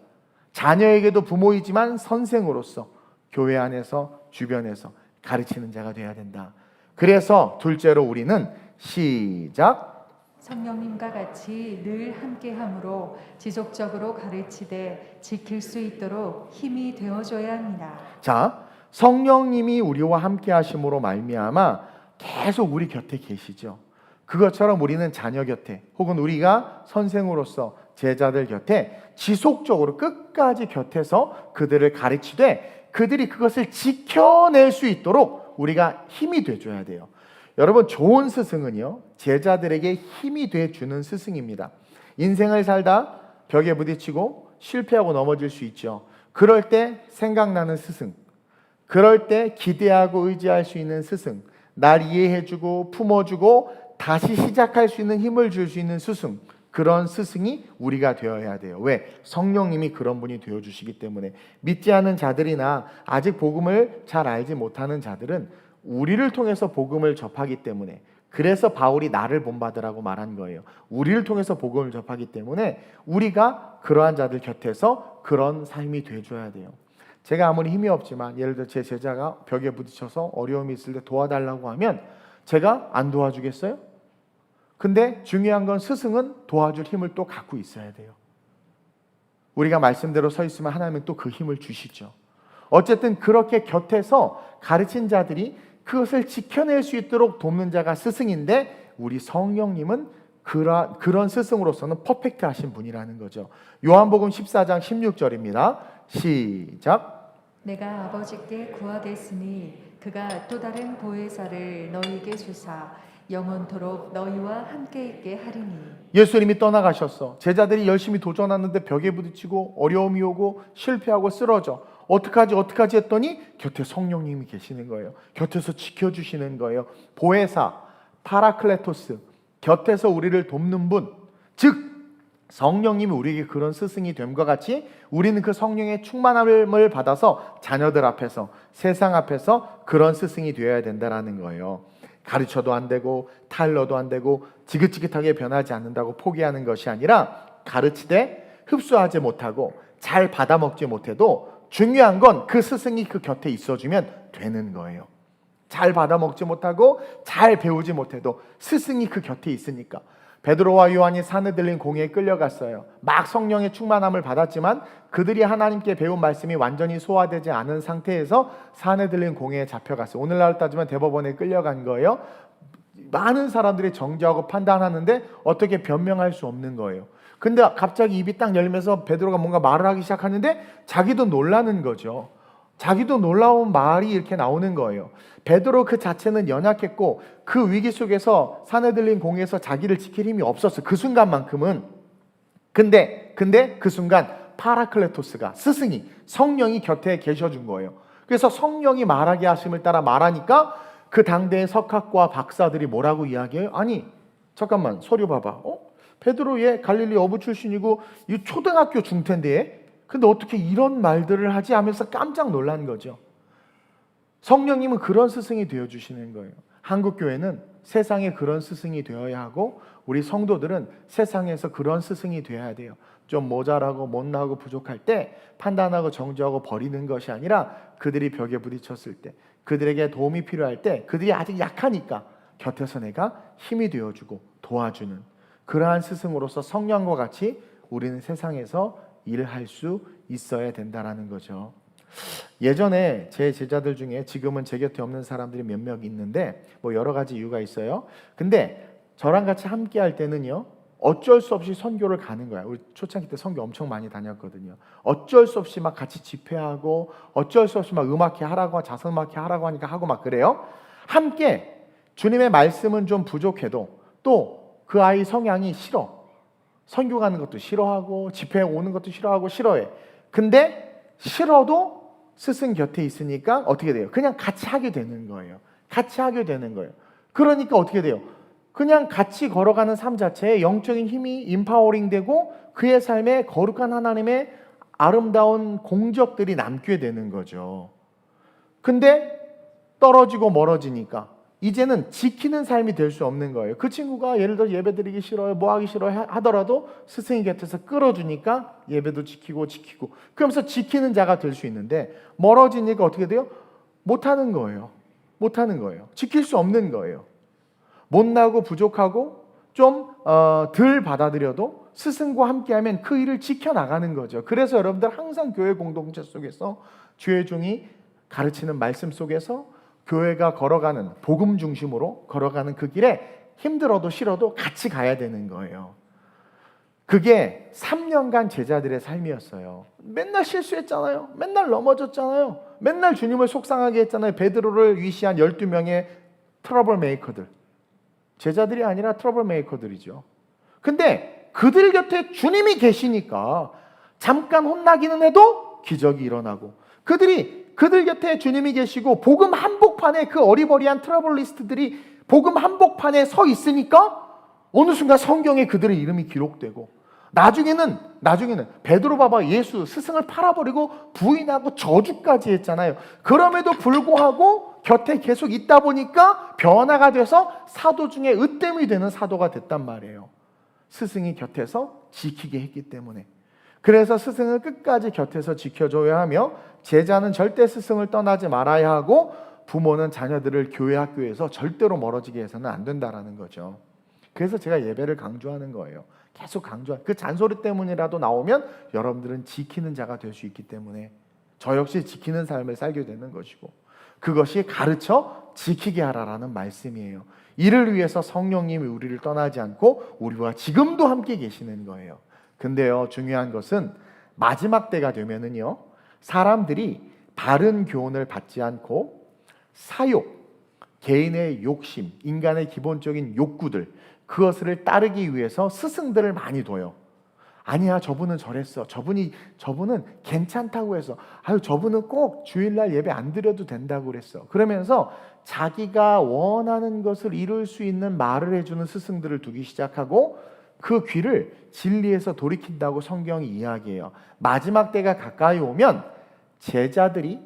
자녀에게도 부모이지만 선생으로서 교회 안에서 주변에서 가르치는 자가 되어야 된다. 그래서 둘째로 우리는 시작. 성령님과 같이 늘 함께함으로 지속적으로 가르치되 지킬 수 있도록 힘이 되어줘야 합니다. 자, 성령님이 우리와 함께 하심으로 말미암아 계속 우리 곁에 계시죠. 그것처럼 우리는 자녀 곁에 혹은 우리가 선생으로서 제자들 곁에 지속적으로 끝까지 곁에서 그들을 가르치되 그들이 그것을 지켜낼 수 있도록 우리가 힘이 돼줘야 돼요. 여러분 좋은 스승은요 제자들에게 힘이 돼주는 스승입니다. 인생을 살다 벽에 부딪히고 실패하고 넘어질 수 있죠. 그럴 때 생각나는 스승, 그럴 때 기대하고 의지할 수 있는 스승, 날 이해해주고 품어주고 다시 시작할 수 있는 힘을 줄 수 있는 스승, 그런 스승이 우리가 되어야 돼요. 왜? 성령님이 그런 분이 되어주시기 때문에. 믿지 않는 자들이나 아직 복음을 잘 알지 못하는 자들은 우리를 통해서 복음을 접하기 때문에, 그래서 바울이 나를 본받으라고 말한 거예요. 우리를 통해서 복음을 접하기 때문에 우리가 그러한 자들 곁에서 그런 삶이 돼줘야 돼요. 제가 아무리 힘이 없지만 예를 들어 제 제자가 벽에 부딪혀서 어려움이 있을 때 도와달라고 하면 제가 안 도와주겠어요? 근데 중요한 건 스승은 도와줄 힘을 또 갖고 있어야 돼요. 우리가 말씀대로 서 있으면 하나님은 또 그 힘을 주시죠. 어쨌든 그렇게 곁에서 가르친 자들이 그것을 지켜낼 수 있도록 돕는 자가 스승인데 우리 성령님은 그런 스승으로서는 퍼펙트 하신 분이라는 거죠. 요한복음 14장 16절입니다. 시작. 내가 아버지께 구하겠으니 그가 또 다른 보혜사를 너희에게 주사 영원토록 너희와 함께 있게 하리니. 예수님이 떠나가셨어. 제자들이 열심히 도전하는데 벽에 부딪히고 어려움이 오고 실패하고 쓰러져. 어떡하지 했더니 곁에 성령님이 계시는 거예요. 곁에서 지켜주시는 거예요. 보혜사, 파라클레토스, 곁에서 우리를 돕는 분, 즉 성령님이 우리에게 그런 스승이 됨과 같이 우리는 그 성령의 충만함을 받아서 자녀들 앞에서, 세상 앞에서 그런 스승이 되어야 된다는 거예요. 가르쳐도 안 되고 타일러도 안 되고 지긋지긋하게 변하지 않는다고 포기하는 것이 아니라 가르치되 흡수하지 못하고 잘 받아먹지 못해도 중요한 건 그 스승이 그 곁에 있어주면 되는 거예요. 잘 받아먹지 못하고 잘 배우지 못해도 스승이 그 곁에 있으니까. 베드로와 요한이 산에 들린 공회에 끌려갔어요. 막 성령의 충만함을 받았지만 그들이 하나님께 배운 말씀이 완전히 소화되지 않은 상태에서 산에 들린 공회에 잡혀갔어요. 오늘날 따지면 대법원에 끌려간 거예요. 많은 사람들이 정죄하고 판단하는데 어떻게 변명할 수 없는 거예요. 근데 갑자기 입이 딱 열면서 베드로가 뭔가 말을 하기 시작하는데 자기도 놀라는 거죠. 자기도 놀라운 말이 이렇게 나오는 거예요. 베드로 그 자체는 연약했고 그 위기 속에서 산에 들린 공에서 자기를 지킬 힘이 없었어요. 그 순간만큼은. 근데 그 순간 파라클레토스가, 스승이, 성령이 곁에 계셔준 거예요. 그래서 성령이 말하게 하심을 따라 말하니까 그 당대의 석학과 박사들이 뭐라고 이야기해요? 아니 잠깐만 서류 봐봐. 베드로 얘 갈릴리 어부 출신이고 이 초등학교 중퇴인데 근데 어떻게 이런 말들을 하지 하면서 깜짝 놀란 거죠. 성령님은 그런 스승이 되어주시는 거예요. 한국교회는 세상에 그런 스승이 되어야 하고 우리 성도들은 세상에서 그런 스승이 되어야 돼요. 좀 모자라고 못나고 부족할 때 판단하고 정죄하고 버리는 것이 아니라 그들이 벽에 부딪혔을 때, 그들에게 도움이 필요할 때, 그들이 아직 약하니까 곁에서 내가 힘이 되어주고 도와주는 그러한 스승으로서 성령과 같이 우리는 세상에서 일할 수 있어야 된다라는 거죠. 예전에 제 제자들 중에 지금은 제 곁에 없는 사람들이 몇 명 있는데 뭐 여러 가지 이유가 있어요. 근데 저랑 같이 함께 할 때는요, 어쩔 수 없이 선교를 가는 거야. 우리 초창기 때 선교 엄청 많이 다녔거든요. 어쩔 수 없이 막 같이 집회하고 어쩔 수 없이 막 음악회 하라고 자선음악회 하라고 하니까 하고 막 그래요. 함께 주님의 말씀은 좀 부족해도 또 그 아이 성향이 싫어. 선교 가는 것도 싫어하고 집회에 오는 것도 싫어하고 싫어해. 근데 싫어도 스승 곁에 있으니까 어떻게 돼요? 그냥 같이 하게 되는 거예요. 같이 하게 되는 거예요. 그러니까 어떻게 돼요? 그냥 같이 걸어가는 삶 자체에 영적인 힘이 임파워링 되고 그의 삶에 거룩한 하나님의 아름다운 공적들이 남게 되는 거죠. 근데 떨어지고 멀어지니까 이제는 지키는 삶이 될 수 없는 거예요. 그 친구가 예를 들어 예배드리기 싫어요, 뭐 하기 싫어요 하더라도 스승이 곁에서 끌어주니까 예배도 지키고 그러면서 지키는 자가 될 수 있는데 멀어지니까 어떻게 돼요? 못하는 거예요. 못하는 거예요. 지킬 수 없는 거예요. 못나고 부족하고 좀 덜 받아들여도 스승과 함께하면 그 일을 지켜나가는 거죠. 그래서 여러분들 항상 교회 공동체 속에서 주의 종이 가르치는 말씀 속에서 교회가 걸어가는 복음 중심으로 걸어가는 그 길에 힘들어도 싫어도 같이 가야 되는 거예요. 그게 3년간 제자들의 삶이었어요. 맨날 실수했잖아요. 맨날 넘어졌잖아요. 맨날 주님을 속상하게 했잖아요. 베드로를 위시한 12명의 트러블 메이커들. 제자들이 아니라 트러블 메이커들이죠. 근데 그들 곁에 주님이 계시니까 잠깐 혼나기는 해도 기적이 일어나고, 그들 곁에 주님이 계시고 복음 한복판에 그 어리버리한 트러블리스트들이 복음 한복판에 서 있으니까 어느 순간 성경에 그들의 이름이 기록되고, 나중에는 베드로 봐봐, 예수 스승을 팔아버리고 부인하고 저주까지 했잖아요. 그럼에도 불구하고 곁에 계속 있다 보니까 변화가 돼서 사도 중에 으뜸이 되는 사도가 됐단 말이에요. 스승이 곁에서 지키게 했기 때문에. 그래서 스승을 끝까지 곁에서 지켜줘야 하며 제자는 절대 스승을 떠나지 말아야 하고 부모는 자녀들을 교회 학교에서 절대로 멀어지게 해서는 안 된다라는 거죠. 그래서 제가 예배를 강조하는 거예요. 계속 강조하는, 그 잔소리 때문이라도 나오면 여러분들은 지키는 자가 될 수 있기 때문에 저 역시 지키는 삶을 살게 되는 것이고, 그것이 가르쳐 지키게 하라라는 말씀이에요. 이를 위해서 성령님이 우리를 떠나지 않고 우리와 지금도 함께 계시는 거예요. 근데요, 중요한 것은 마지막 때가 되면은요, 사람들이 바른 교훈을 받지 않고 사욕, 개인의 욕심, 인간의 기본적인 욕구들, 그것을 따르기 위해서 스승들을 많이 둬요. 아니야, 저분은 저랬어. 저분은 괜찮다고 해서, 아유, 저분은 꼭 주일날 예배 안 드려도 된다고 그랬어. 그러면서 자기가 원하는 것을 이룰 수 있는 말을 해주는 스승들을 두기 시작하고 그 귀를 진리에서 돌이킨다고 성경이 이야기해요. 마지막 때가 가까이 오면 제자들이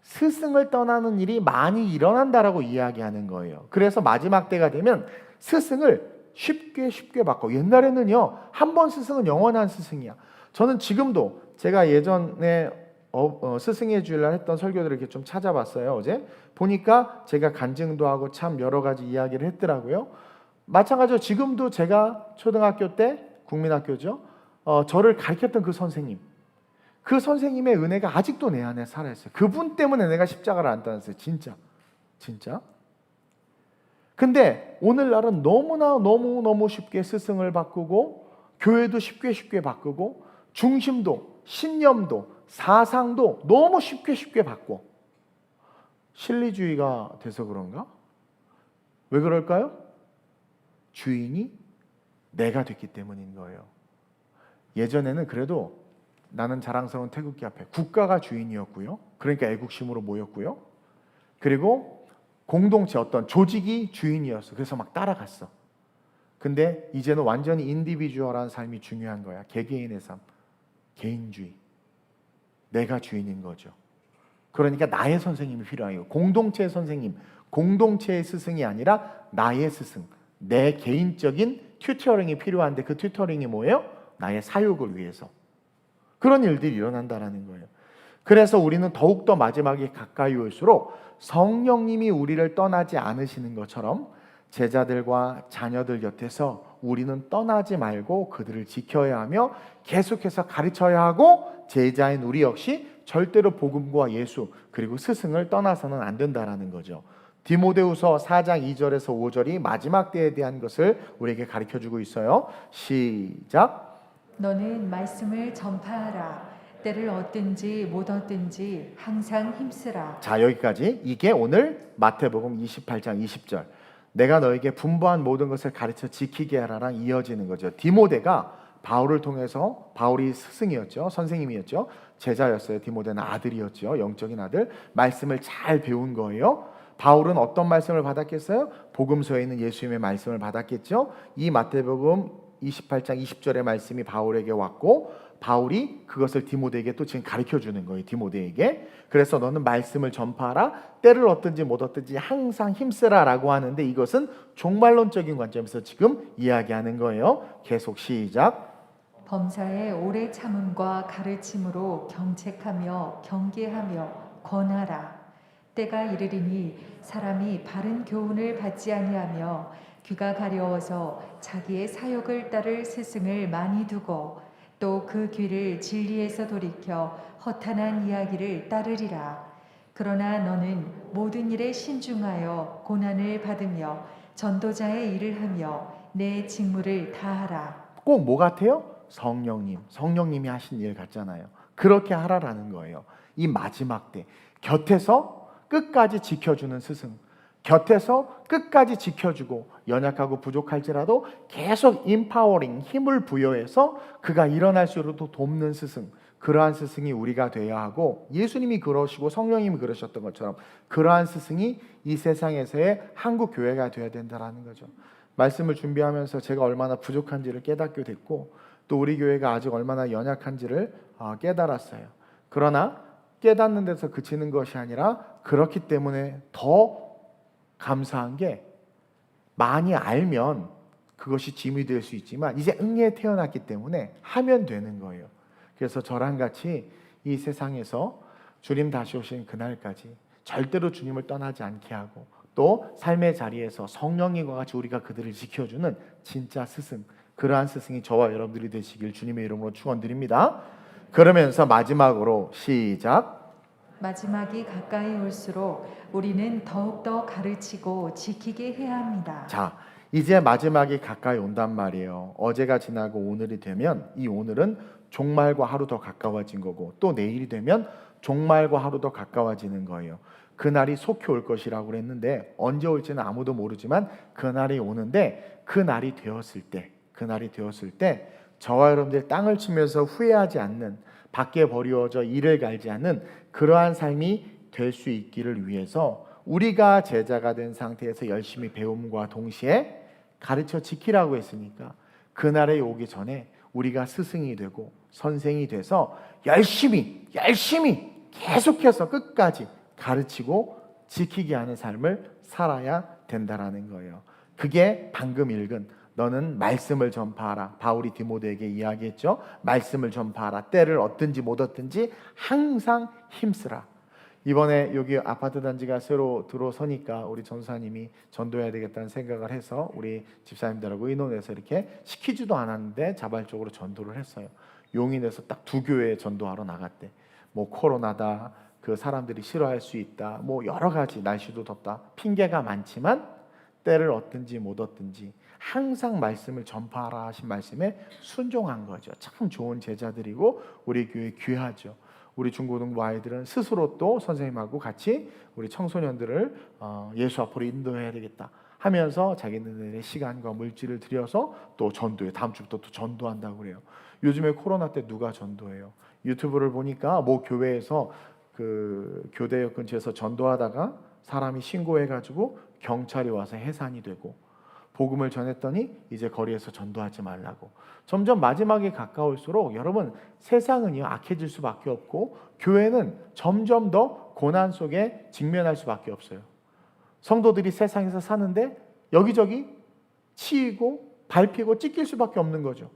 스승을 떠나는 일이 많이 일어난다라고 이야기하는 거예요. 그래서 마지막 때가 되면 스승을 쉽게 바꿔. 옛날에는요, 한 번 스승은 영원한 스승이야. 저는 지금도 제가 예전에 스승의 주일날 했던 설교들을 이렇게 좀 찾아봤어요. 어제 보니까 제가 간증도 하고 참 여러 가지 이야기를 했더라고요. 마찬가지로 지금도 제가 초등학교 때, 국민학교죠, 저를 가르쳤던 그 선생님의 은혜가 아직도 내 안에 살아있어요. 그분 때문에 내가 십자가를 안 따랐어요. 진짜. 근데 오늘날은 너무 쉽게 스승을 바꾸고 교회도 쉽게 바꾸고 중심도, 신념도, 사상도 너무 쉽게 바꿔. 실리주의가 돼서 그런가? 왜 그럴까요? 주인이 내가 됐기 때문인 거예요. 예전에는 그래도 나는 자랑스러운 태극기 앞에 국가가 주인이었고요. 그러니까 애국심으로 모였고요. 그리고 공동체, 어떤 조직이 주인이었어. 그래서 막 따라갔어. 근데 이제는 완전히 인디비주얼한 삶이 중요한 거야. 개개인의 삶, 개인주의. 내가 주인인 거죠. 그러니까 나의 선생님이 필요해요. 공동체의 선생님, 공동체의 스승이 아니라 나의 스승, 내 개인적인 튜터링이 필요한데 그 튜터링이 뭐예요? 나의 사육을 위해서. 그런 일들이 일어난다는 거예요. 그래서 우리는 더욱더 마지막에 가까이 올수록 성령님이 우리를 떠나지 않으시는 것처럼 제자들과 자녀들 곁에서 우리는 떠나지 말고 그들을 지켜야 하며 계속해서 가르쳐야 하고, 제자인 우리 역시 절대로 복음과 예수 그리고 스승을 떠나서는 안 된다라는 거죠. 디모데후서 4장 2절에서 5절이 마지막 때에 대한 것을 우리에게 가르쳐주고 있어요. 시작. 너는 말씀을 전파하라. 때를 얻든지 못 얻든지 항상 힘쓰라. 자, 여기까지. 이게 오늘 마태복음 28장 20절. 내가 너에게 분부한 모든 것을 가르쳐 지키게 하라랑 이어지는 거죠. 디모데가 바울을 통해서, 바울이 스승이었죠. 선생님이었죠. 제자였어요. 디모데는 아들이었죠. 영적인 아들. 말씀을 잘 배운 거예요. 바울은 어떤 말씀을 받았겠어요? 복음서에 있는 예수님의 말씀을 받았겠죠. 이 마태복음 28장 20절의 말씀이 바울에게 왔고, 바울이 그것을 디모데에게 또 지금 가르쳐 주는 거예요. 디모데에게. 그래서 너는 말씀을 전파하라. 때를 얻든지 못 얻든지 항상 힘쓰라라고 하는데, 이것은 종말론적인 관점에서 지금 이야기하는 거예요. 계속 시작. 범사에 오래 참음과 가르침으로 경책하며 경계하며 권하라. 때가 이르리니 사람이 바른 교훈을 받지 아니하며 귀가 가려워서 자기의 사욕을 따를 스승을 많이 두고 또 그 귀를 진리에서 돌이켜 허탄한 이야기를 따르리라. 그러나 너는 모든 일에 신중하여 고난을 받으며 전도자의 일을 하며 내 직무를 다하라. 꼭 뭐 같아요? 성령님이 하신 일 같잖아요. 그렇게 하라라는 거예요. 이 마지막 때 곁에서 끝까지 지켜주는 스승, 곁에서 끝까지 지켜주고 연약하고 부족할지라도 계속 임파워링, 힘을 부여해서 그가 일어날 수 있도록 돕는 스승, 그러한 스승이 우리가 되어야 하고, 예수님이 그러시고 성령님이 그러셨던 것처럼 그러한 스승이 이 세상에서의 한국 교회가 되어야 된다는 거죠. 말씀을 준비하면서 제가 얼마나 부족한지를 깨닫게 됐고, 또 우리 교회가 아직 얼마나 연약한지를 깨달았어요. 그러나 깨닫는 데서 그치는 것이 아니라, 그렇기 때문에 더 감사한 게, 많이 알면 그것이 짐이 될 수 있지만 이제 응애에 태어났기 때문에 하면 되는 거예요. 그래서 저랑 같이 이 세상에서 주님 다시 오신 그날까지 절대로 주님을 떠나지 않게 하고, 또 삶의 자리에서 성령님과 같이 우리가 그들을 지켜주는 진짜 스승, 그러한 스승이 저와 여러분들이 되시길 주님의 이름으로 축원드립니다. 그러면서 마지막으로 시작. 마지막이 가까이 올수록 우리는 더욱더 가르치고 지키게 해야 합니다. 자, 이제 마지막이 가까이 온단 말이에요. 어제가 지나고 오늘이 되면 이 오늘은 종말과 하루 더 가까워진 거고, 또 내일이 되면 종말과 하루 더 가까워지는 거예요. 그날이 속히 올 것이라고 그랬는데 언제 올지는 아무도 모르지만 그날이 오는데, 그날이 되었을 때 저와 여러분들 땅을 치면서 후회하지 않는, 밖에 버리워져 이를 갈지 않는 그러한 삶이 될 수 있기를 위해서 우리가 제자가 된 상태에서 열심히 배움과 동시에 가르쳐 지키라고 했으니까, 그날에 오기 전에 우리가 스승이 되고 선생이 돼서 열심히 계속해서 끝까지 가르치고 지키게 하는 삶을 살아야 된다라는 거예요. 그게 방금 읽은 너는 말씀을 전파하라. 바울이 디모데에게 이야기했죠. 말씀을 전파하라. 때를 얻든지 못 얻든지 항상 힘쓰라. 이번에 여기 아파트 단지가 새로 들어서니까 우리 전사님이 전도해야 되겠다는 생각을 해서 우리 집사님들하고 의논해서 이렇게 시키지도 않았는데 자발적으로 전도를 했어요. 용인에서 딱 2교회 전도하러 나갔대. 뭐 코로나다, 그 사람들이 싫어할 수 있다, 뭐 여러 가지, 날씨도 덥다, 핑계가 많지만 때를 얻든지 못 얻든지 항상 말씀을 전파하라 하신 말씀에 순종한 거죠. 참 좋은 제자들이고 우리 교회 귀하죠. 우리 중고등부 아이들은 스스로 또 선생님하고 같이 우리 청소년들을 예수 앞으로 인도해야 되겠다 하면서 자기네들의 시간과 물질을 들여서 또 전도해. 다음 주부터 또 전도한다고 그래요. 요즘에 코로나 때 누가 전도해요? 유튜브를 보니까 뭐 교회에서 그 교대역 근처에서 전도하다가 사람이 신고해가지고 경찰이 와서 해산이 되고, 복음을 전했더니 이제 거리에서 전도하지 말라고. 점점 마지막에 가까울수록 여러분 세상은요 악해질 수밖에 없고 교회는 점점 더 고난 속에 직면할 수밖에 없어요. 성도들이 세상에서 사는데 여기저기 치이고 밟히고 찢길 수밖에 없는 거죠.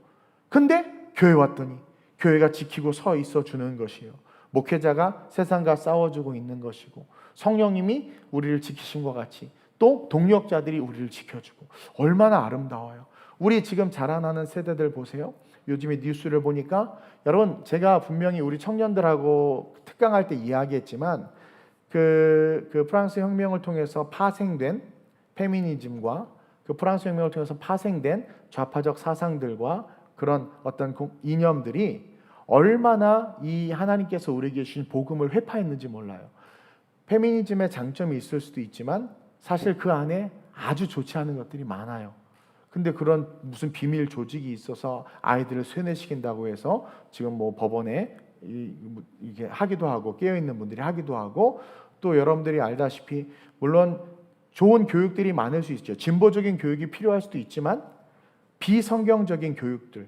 근데 교회 왔더니 교회가 지키고 서 있어 주는 것이에요. 목회자가 세상과 싸워주고 있는 것이고 성령님이 우리를 지키신 것 같이 또 동력자들이 우리를 지켜주고 얼마나 아름다워요. 우리 지금 자라나는 세대들 보세요. 요즘에 뉴스를 보니까 여러분 제가 분명히 우리 청년들하고 특강할 때 이야기했지만 그 프랑스 혁명을 통해서 파생된 페미니즘과 그 프랑스 혁명을 통해서 파생된 좌파적 사상들과 그런 어떤 이념들이 얼마나 이 하나님께서 우리에게 주신 복음을 회파했는지 몰라요. 페미니즘의 장점이 있을 수도 있지만 사실 그 안에 아주 좋지 않은 것들이 많아요. 근데 그런 무슨 비밀 조직이 있어서 아이들을 쇠뇌시킨다고 해서 지금 뭐 법원에 이게 하기도 하고 깨어있는 분들이 하기도 하고 또 여러분들이 알다시피 물론 좋은 교육들이 많을 수 있죠. 진보적인 교육이 필요할 수도 있지만 비성경적인 교육들,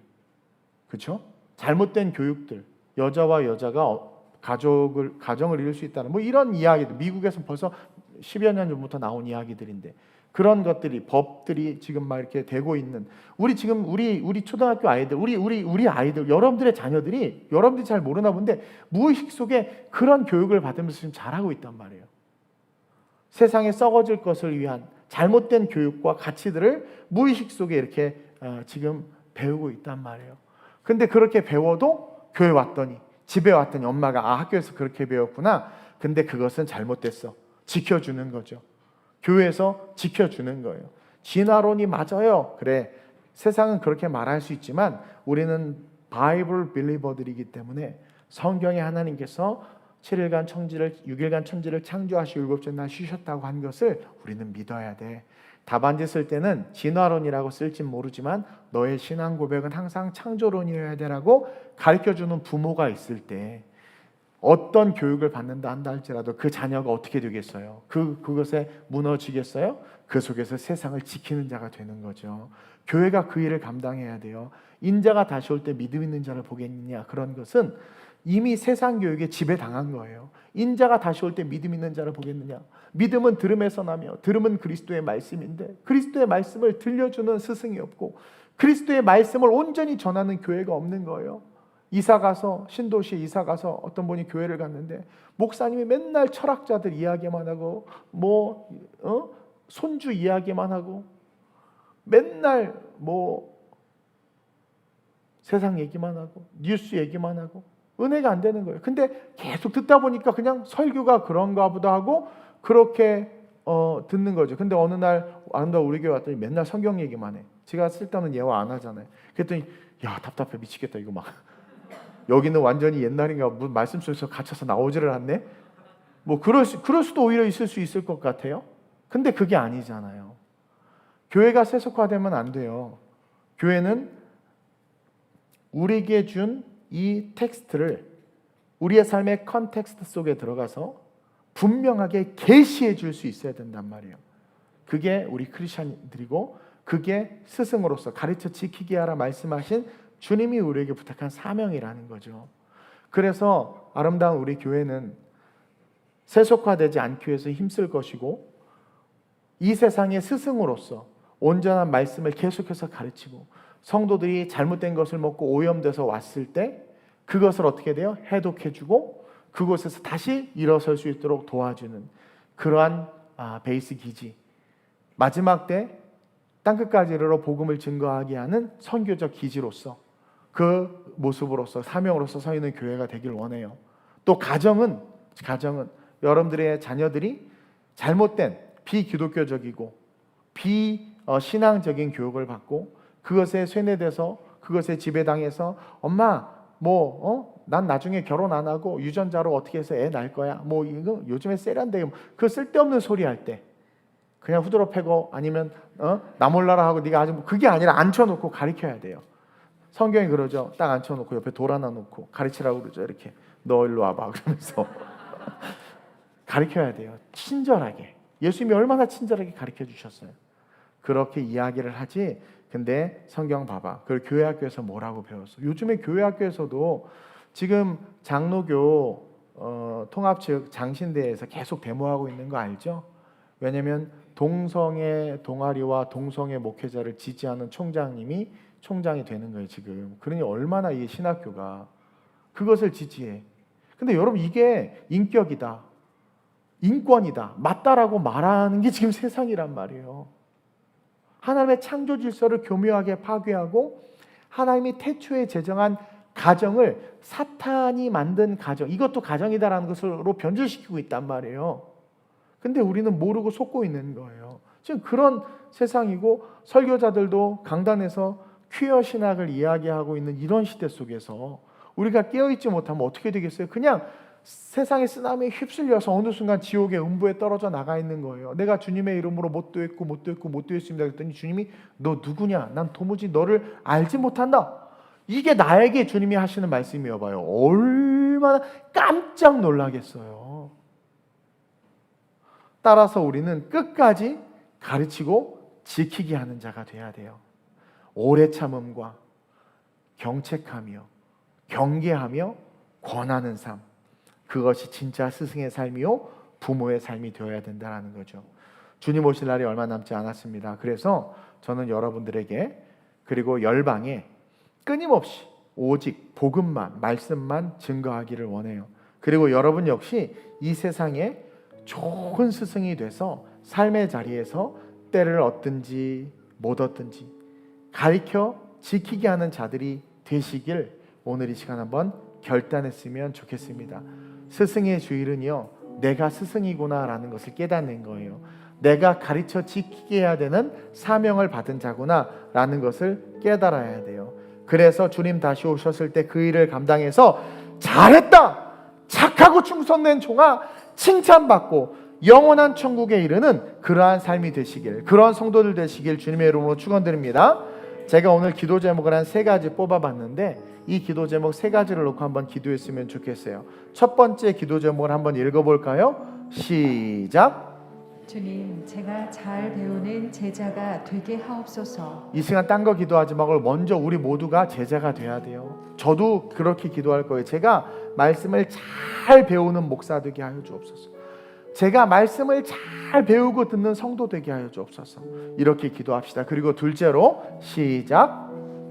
그렇죠? 잘못된 교육들, 여자와 여자가 가정을 이룰 수 있다는 뭐 이런 이야기들 미국에서 벌써 10여 년 전부터 나온 이야기들인데 그런 것들이 법들이 지금 막 이렇게 되고 있는 우리 초등학교 아이들 우리 아이들 여러분들의 자녀들이 여러분들이 잘 모르나 본데 무의식 속에 그런 교육을 받으면서 지금 잘하고 있단 말이에요. 세상에 썩어질 것을 위한 잘못된 교육과 가치들을 무의식 속에 이렇게 지금 배우고 있단 말이에요. 근데 그렇게 배워도 교회 왔더니 집에 왔더니 엄마가 학교에서 그렇게 배웠구나. 근데 그것은 잘못됐어. 지켜주는 거죠. 교회에서 지켜주는 거예요. 진화론이 맞아요. 그래. 세상은 그렇게 말할 수 있지만 우리는 바이블 빌리버들이기 때문에 성경에 하나님께서 7일간 천지를 6일간 천지를 창조하시고 7째 날 쉬셨다고 한 것을 우리는 믿어야 돼. 답안지 쓸 때는 진화론이라고 쓸진 모르지만 너의 신앙 고백은 항상 창조론이어야 되라고 가르쳐주는 부모가 있을 때 어떤 교육을 받는다 한다 할지라도 그 자녀가 어떻게 되겠어요? 그것에 무너지겠어요? 그 속에서 세상을 지키는 자가 되는 거죠. 교회가 그 일을 감당해야 돼요. 인자가 다시 올 때 믿음 있는 자를 보겠느냐 그런 것은 이미 세상 교육에 지배당한 거예요. 인자가 다시 올 때 믿음 있는 자를 보겠느냐. 믿음은 들음에서 나며 들음은 그리스도의 말씀인데 그리스도의 말씀을 들려주는 스승이 없고 그리스도의 말씀을 온전히 전하는 교회가 없는 거예요. 신도시에 이사 가서 어떤 분이 교회를 갔는데 목사님이 맨날 철학자들 이야기만 하고 손주 이야기만 하고 맨날 세상 얘기만 하고 뉴스 얘기만 하고 은혜가 안 되는 거예요. 근데 계속 듣다 보니까 그냥 설교가 그런가 보다 하고 그렇게 듣는 거죠. 근데 어느 날 아름다운 우리 교회 왔더니 맨날 성경 얘기만 해. 제가 쓸데없는 예화 안 하잖아요. 그랬더니 야 답답해 미치겠다 이거 막 여기는 완전히 옛날인가 무슨 말씀 속에서 갇혀서 나오지를 않네. 그럴 수도 오히려 있을 수 있을 것 같아요. 근데 그게 아니잖아요. 교회가 세속화되면 안 돼요. 교회는 우리에게 준 이 텍스트를 우리의 삶의 컨텍스트 속에 들어가서 분명하게 계시해 줄 수 있어야 된단 말이에요. 그게 우리 크리스천들이고 그게 스승으로서 가르쳐 지키게 하라 말씀하신 주님이 우리에게 부탁한 사명이라는 거죠. 그래서 아름다운 우리 교회는 세속화되지 않기 위해서 힘쓸 것이고 이 세상의 스승으로서 온전한 말씀을 계속해서 가르치고 성도들이 잘못된 것을 먹고 오염돼서 왔을 때 그것을 어떻게 돼요? 해독해주고 그곳에서 다시 일어설 수 있도록 도와주는 그러한 베이스 기지 마지막 때 땅끝까지 이르러 복음을 증거하게 하는 선교적 기지로서 그 모습으로서 사명으로서 서 있는 교회가 되길 원해요. 또 가정은 여러분들의 자녀들이 잘못된 비기독교적이고 비신앙적인 교육을 받고 그것에 쇠뇌돼서 그것에 지배당해서 엄마 난 나중에 결혼 안 하고 유전자로 어떻게 해서 애 낳을 거야 이거 요즘에 세련되게 그 쓸데없는 소리 할 때 그냥 후드로 패고 아니면 나 몰라라 하고 네가 아주 그게 아니라 앉혀놓고 가르쳐야 돼요. 성경이 그러죠. 딱 앉혀놓고 옆에 돌 하나 놓고 가르치라고 그러죠. 이렇게 너 일로 와봐 그러면서 가르쳐야 돼요. 친절하게. 예수님이 얼마나 친절하게 가르쳐 주셨어요. 그렇게 이야기를 하지. 근데 성경 봐봐. 그걸 교회 학교에서 뭐라고 배웠어? 요즘에 교회 학교에서도 지금 장로교 통합 측 장신대에서 계속 데모하고 있는 거 알죠? 왜냐면 동성애 동아리와 동성애 목회자를 지지하는 총장님이 총장이 되는 거예요 지금. 그러니 얼마나 이 신학교가 그것을 지지해. 근데 여러분 이게 인격이다, 인권이다, 맞다라고 말하는 게 지금 세상이란 말이에요. 하나님의 창조 질서를 교묘하게 파괴하고 하나님이 태초에 제정한 가정을 사탄이 만든 가정, 이것도 가정이다라는 것으로 변질시키고 있단 말이에요. 근데 우리는 모르고 속고 있는 거예요. 지금 그런 세상이고, 설교자들도 강단에서 퀴어 신학을 이야기하고 있는 이런 시대 속에서 우리가 깨어있지 못하면 어떻게 되겠어요? 그냥 세상의 쓰나미에 휩쓸려서 어느 순간 지옥의 음부에 떨어져 나가 있는 거예요. 내가 주님의 이름으로 못도 했고 그랬더니 주님이 너 누구냐? 난 도무지 너를 알지 못한다. 이게 나에게 주님이 하시는 말씀이어 봐요. 얼마나 깜짝 놀라겠어요. 따라서 우리는 끝까지 가르치고 지키게 하는 자가 돼야 돼요. 오래 참음과 경책하며 경계하며 권하는 삶, 그것이 진짜 스승의 삶이요 부모의 삶이 되어야 된다는 거죠. 주님 오실 날이 얼마 남지 않았습니다. 그래서 저는 여러분들에게, 그리고 열방에 끊임없이 오직 복음만, 말씀만 증거하기를 원해요. 그리고 여러분 역시 이 세상에 좋은 스승이 돼서 삶의 자리에서 때를 얻든지 못 얻든지 가르쳐 지키게 하는 자들이 되시길 오늘 이 시간 한번 결단했으면 좋겠습니다. 스승의 주일은요, 내가 스승이구나 라는 것을 깨닫는 거예요. 내가 가르쳐 지키게 해야 되는 사명을 받은 자구나 라는 것을 깨달아야 돼요. 그래서 주님 다시 오셨을 때 그 일을 감당해서 잘했다, 착하고 충성된 종아, 칭찬받고 영원한 천국에 이르는 그러한 삶이 되시길, 그러한 성도들 되시길 주님의 이름으로 축원드립니다. 제가 오늘 기도 제목을 한 3가지 뽑아봤는데 이 기도 제목 3가지를 놓고 한번 기도했으면 좋겠어요. 첫 번째 기도 제목을 한번 읽어볼까요? 시작. 주님, 제가 잘 배우는 제자가 되게 하옵소서. 이 시간 딴 거 기도하지 말고 먼저 우리 모두가 제자가 돼야 돼요. 저도 그렇게 기도할 거예요. 제가 말씀을 잘 배우는 목사 되게 하여 주옵소서. 제가 말씀을 잘 배우고 듣는 성도 되게 하여 주옵소서. 이렇게 기도합시다. 그리고 둘째로 시작.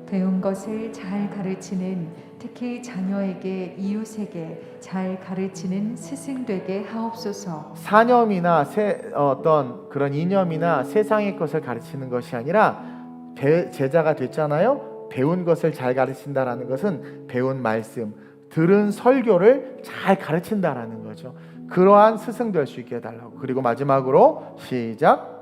배운 것을 잘 가르치는, 특히 자녀에게, 이웃에게 잘 가르치는 스승 되게 하옵소서. 사념이나 어떤 그런 이념이나 세상의 것을 가르치는 것이 아니라 제자가 됐잖아요. 배운 것을 잘 가르친다라는 것은 배운 말씀, 들은 설교를 잘 가르친다라는 거죠. 그러한 스승 될 수 있게 해달라고. 그리고 마지막으로 시작.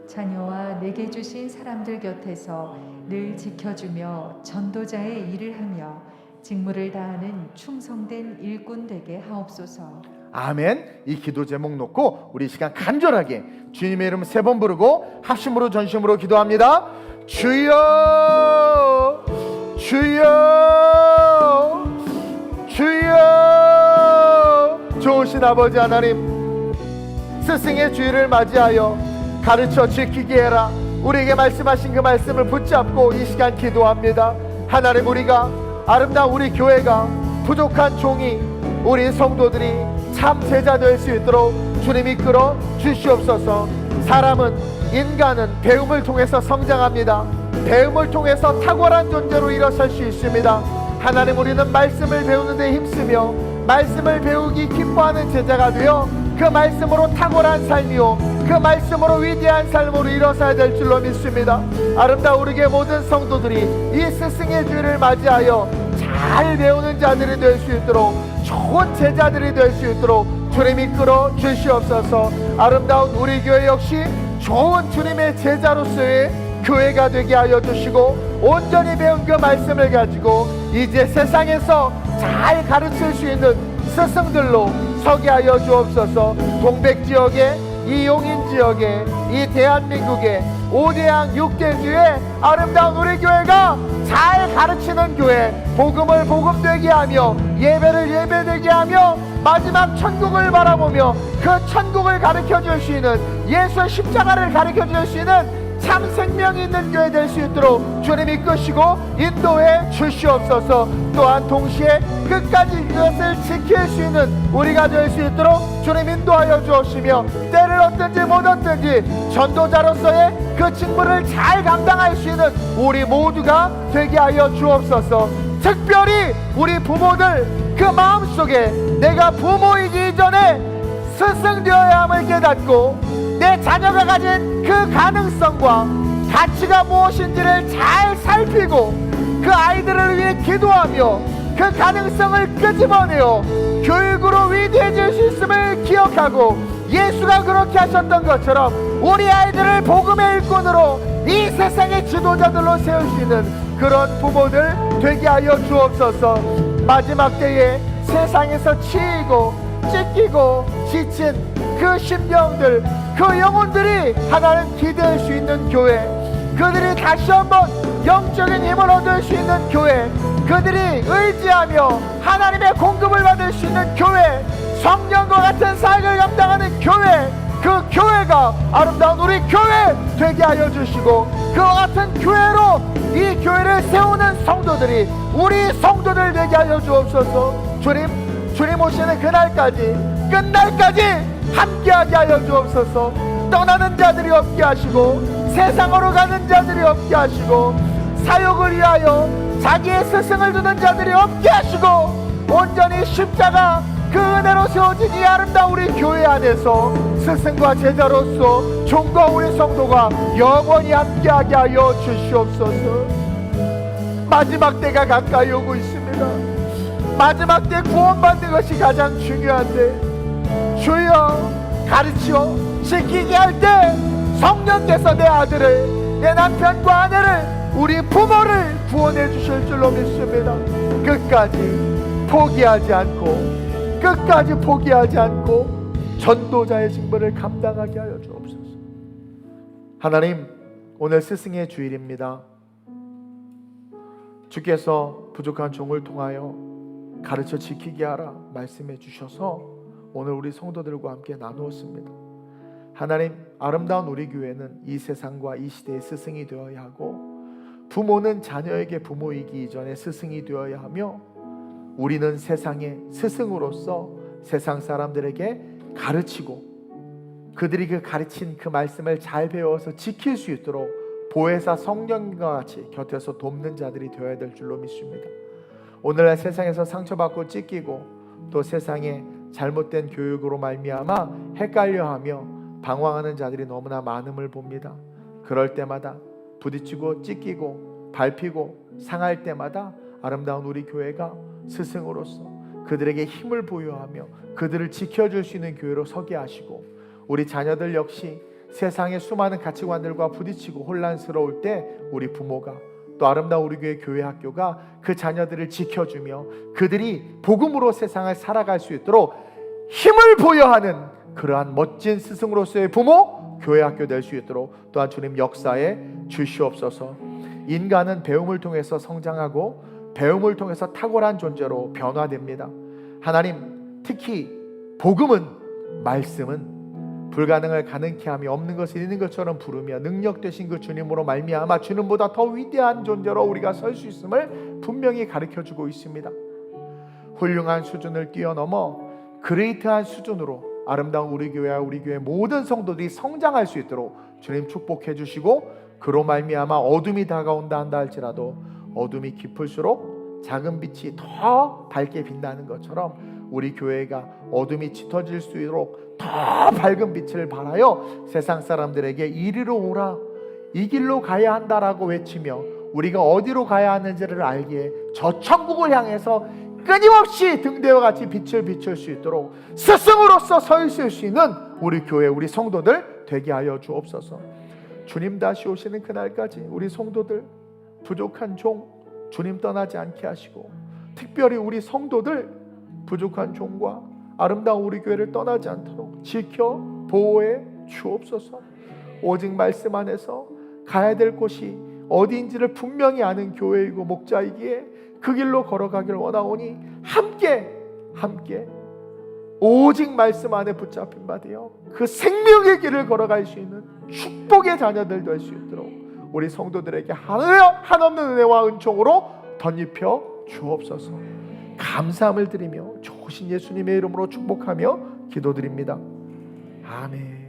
자녀와 내게 주신 사람들 곁에서 늘 지켜주며 전도자의 일을 하며 직무를 다하는 충성된 일꾼 되게 하옵소서. 아멘. 이 기도 제목 놓고 우리 시간 간절하게 주님의 이름 3번 부르고 합심으로 전심으로 기도합니다. 주여, 주여, 주여. 좋으신 아버지 하나님, 스승의 주일을 맞이하여 가르쳐 지키게 해라. 우리에게 말씀하신 그 말씀을 붙잡고 이 시간 기도합니다. 하나님, 우리가 아름다운 우리 교회가 부족한 종이, 우리 성도들이 참 제자 될 수 있도록 주님 이끌어 주시옵소서. 사람은, 인간은 배움을 통해서 성장합니다. 배움을 통해서 탁월한 존재로 일어설 수 있습니다. 하나님, 우리는 말씀을 배우는 데 힘쓰며 말씀을 배우기 기뻐하는 제자가 되어 그 말씀으로 탁월한 삶이요 그 말씀으로 위대한 삶으로 일어서야 될 줄로 믿습니다. 아름다운 우리의 모든 성도들이 이 스승의 주일을 맞이하여 잘 배우는 자들이 될 수 있도록, 좋은 제자들이 될 수 있도록 주님 이끌어 주시옵소서. 아름다운 우리 교회 역시 좋은 주님의 제자로서의 교회가 되게 하여 주시고, 온전히 배운 그 말씀을 가지고 이제 세상에서 잘 가르칠 수 있는 스승들로 서게 하여 주옵소서. 동백지역에, 이 용인지역에, 이 대한민국의 5대양 6대주의 아름다운 우리 교회가 잘 가르치는 교회, 복음을 복음되게 하며 예배를 예배되게 하며 마지막 천국을 바라보며 그 천국을 가르쳐 줄 수 있는, 예수의 십자가를 가르쳐 줄 수 있는 참 생명이 있는 교회 될 수 있도록 주님 이끄시고 인도해 주시옵소서. 또한 동시에 끝까지 이것을 지킬 수 있는 우리가 될 수 있도록 주님 인도하여 주옵시며, 때를 얻든지 못 얻든지 전도자로서의 그 직분을 잘 감당할 수 있는 우리 모두가 되게 하여 주옵소서. 특별히 우리 부모들 그 마음속에 내가 부모이기 이전에 스승되어야 함을 깨닫고 내 자녀가 가진 그 가능성과 가치가 무엇인지를 잘 살피고 그 아이들을 위해 기도하며 그 가능성을 끄집어내어 교육으로 위대해질 수 있음을 기억하고, 예수가 그렇게 하셨던 것처럼 우리 아이들을 복음의 일꾼으로 이 세상의 지도자들로 세울 수 있는 그런 부모들 되게 하여 주옵소서. 마지막 때에 세상에서 치이고 찢기고 지친 그 심령들, 그 영혼들이 하나는 기대할 수 있는 교회, 그들이 다시 한번 영적인 힘을 얻을 수 있는 교회, 그들이 의지하며 하나님의 공급을 받을 수 있는 교회, 성령과 같은 사역을 감당하는 교회, 그 교회가 아름다운 우리 교회 되게 하여 주시고, 그와 같은 교회로 이 교회를 세우는 성도들이 우리 성도들 되게 하여 주옵소서. 주님 오시는 그날까지, 끝날까지 함께하게 하여 주옵소서. 떠나는 자들이 없게 하시고 세상으로 가는 자들이 없게 하시고 사역을 위하여 자기의 스승을 두는 자들이 없게 하시고, 온전히 십자가 그 은혜로 세워진 이 아름다운 우리 교회 안에서 스승과 제자로서 종과 우리 성도가 영원히 함께하게 하여 주시옵소서. 마지막 때가 가까이 오고 있습니다. 마지막 때 구원받는 것이 가장 중요한데, 주여 가르치어 지키게 할 때 성령께서 내 아들을, 내 남편과 아내를, 우리 부모를 구원해 주실 줄로 믿습니다. 끝까지 포기하지 않고 전도자의 직분을 감당하게 하여 주옵소서. 하나님, 오늘 스승의 주일입니다. 주께서 부족한 종을 통하여 가르쳐 지키게 하라 말씀해 주셔서 오늘 우리 성도들과 함께 나누었습니다. 하나님, 아름다운 우리 교회는 이 세상과 이 시대의 스승이 되어야 하고, 부모는 자녀에게 부모이기 이전에 스승이 되어야 하며, 우리는 세상의 스승으로서 세상 사람들에게 가르치고 그들이 그 가르친 그 말씀을 잘 배워서 지킬 수 있도록 보혜사 성령과 같이 곁에서 돕는 자들이 되어야 될 줄로 믿습니다. 오늘날 세상에서 상처받고 찢기고 또 세상의 잘못된 교육으로 말미암아 헷갈려하며 방황하는 자들이 너무나 많음을 봅니다. 그럴 때마다 부딪히고 찢기고 밟히고 상할 때마다 아름다운 우리 교회가 스승으로서 그들에게 힘을 부여하며 그들을 지켜줄 수 있는 교회로 서게 하시고, 우리 자녀들 역시 세상의 수많은 가치관들과 부딪히고 혼란스러울 때 우리 부모가, 또 아름다운 우리 교회 학교가 그 자녀들을 지켜주며 그들이 복음으로 세상을 살아갈 수 있도록 힘을 부여하는 그러한 멋진 스승으로서의 부모, 교회 학교 될 수 있도록 또한 주님 역사에 주시옵소서. 인간은 배움을 통해서 성장하고 배움을 통해서 탁월한 존재로 변화됩니다. 하나님, 특히 복음은, 말씀은 불가능을 가능케 하며 없는 것을 있는 것처럼 부르며 능력 되신 그 주님으로 말미암아 주님보다 더 위대한 존재로 우리가 설 수 있음을 분명히 가르쳐주고 있습니다. 훌륭한 수준을 뛰어넘어 그레이트한 수준으로 아름다운 우리 교회와 우리 교회 모든 성도들이 성장할 수 있도록 주님 축복해 주시고, 그로 말미암아 어둠이 다가온다 한다 할지라도 어둠이 깊을수록 작은 빛이 더 밝게 빛나는 것처럼 우리 교회가 어둠이 짙어질 수 있도록 더 밝은 빛을 발하여 세상 사람들에게 이리로 오라, 이 길로 가야 한다라고 외치며 우리가 어디로 가야 하는지를 알기에 저 천국을 향해서 끊임없이 등대와 같이 빛을 비출 수 있도록 스승으로서 서 있을 수 있는 우리 교회, 우리 성도들 되게 하여 주옵소서. 주님 다시 오시는 그날까지 우리 성도들, 부족한 종 주님 떠나지 않게 하시고, 특별히 우리 성도들 부족한 종과 아름다운 우리 교회를 떠나지 않도록 지켜 보호해 주옵소서. 오직 말씀 안에서 가야 될 곳이 어디인지를 분명히 아는 교회이고 목자이기에 그 길로 걸어가길 원하오니 함께 오직 말씀 안에 붙잡힌 바 되어 그 생명의 길을 걸어갈 수 있는 축복의 자녀들 될 수 있도록 우리 성도들에게 한없는 은혜와 은총으로 덧입혀 주옵소서. 감사함을 드리며 좋으신 예수님의 이름으로 축복하며 기도드립니다. 아멘.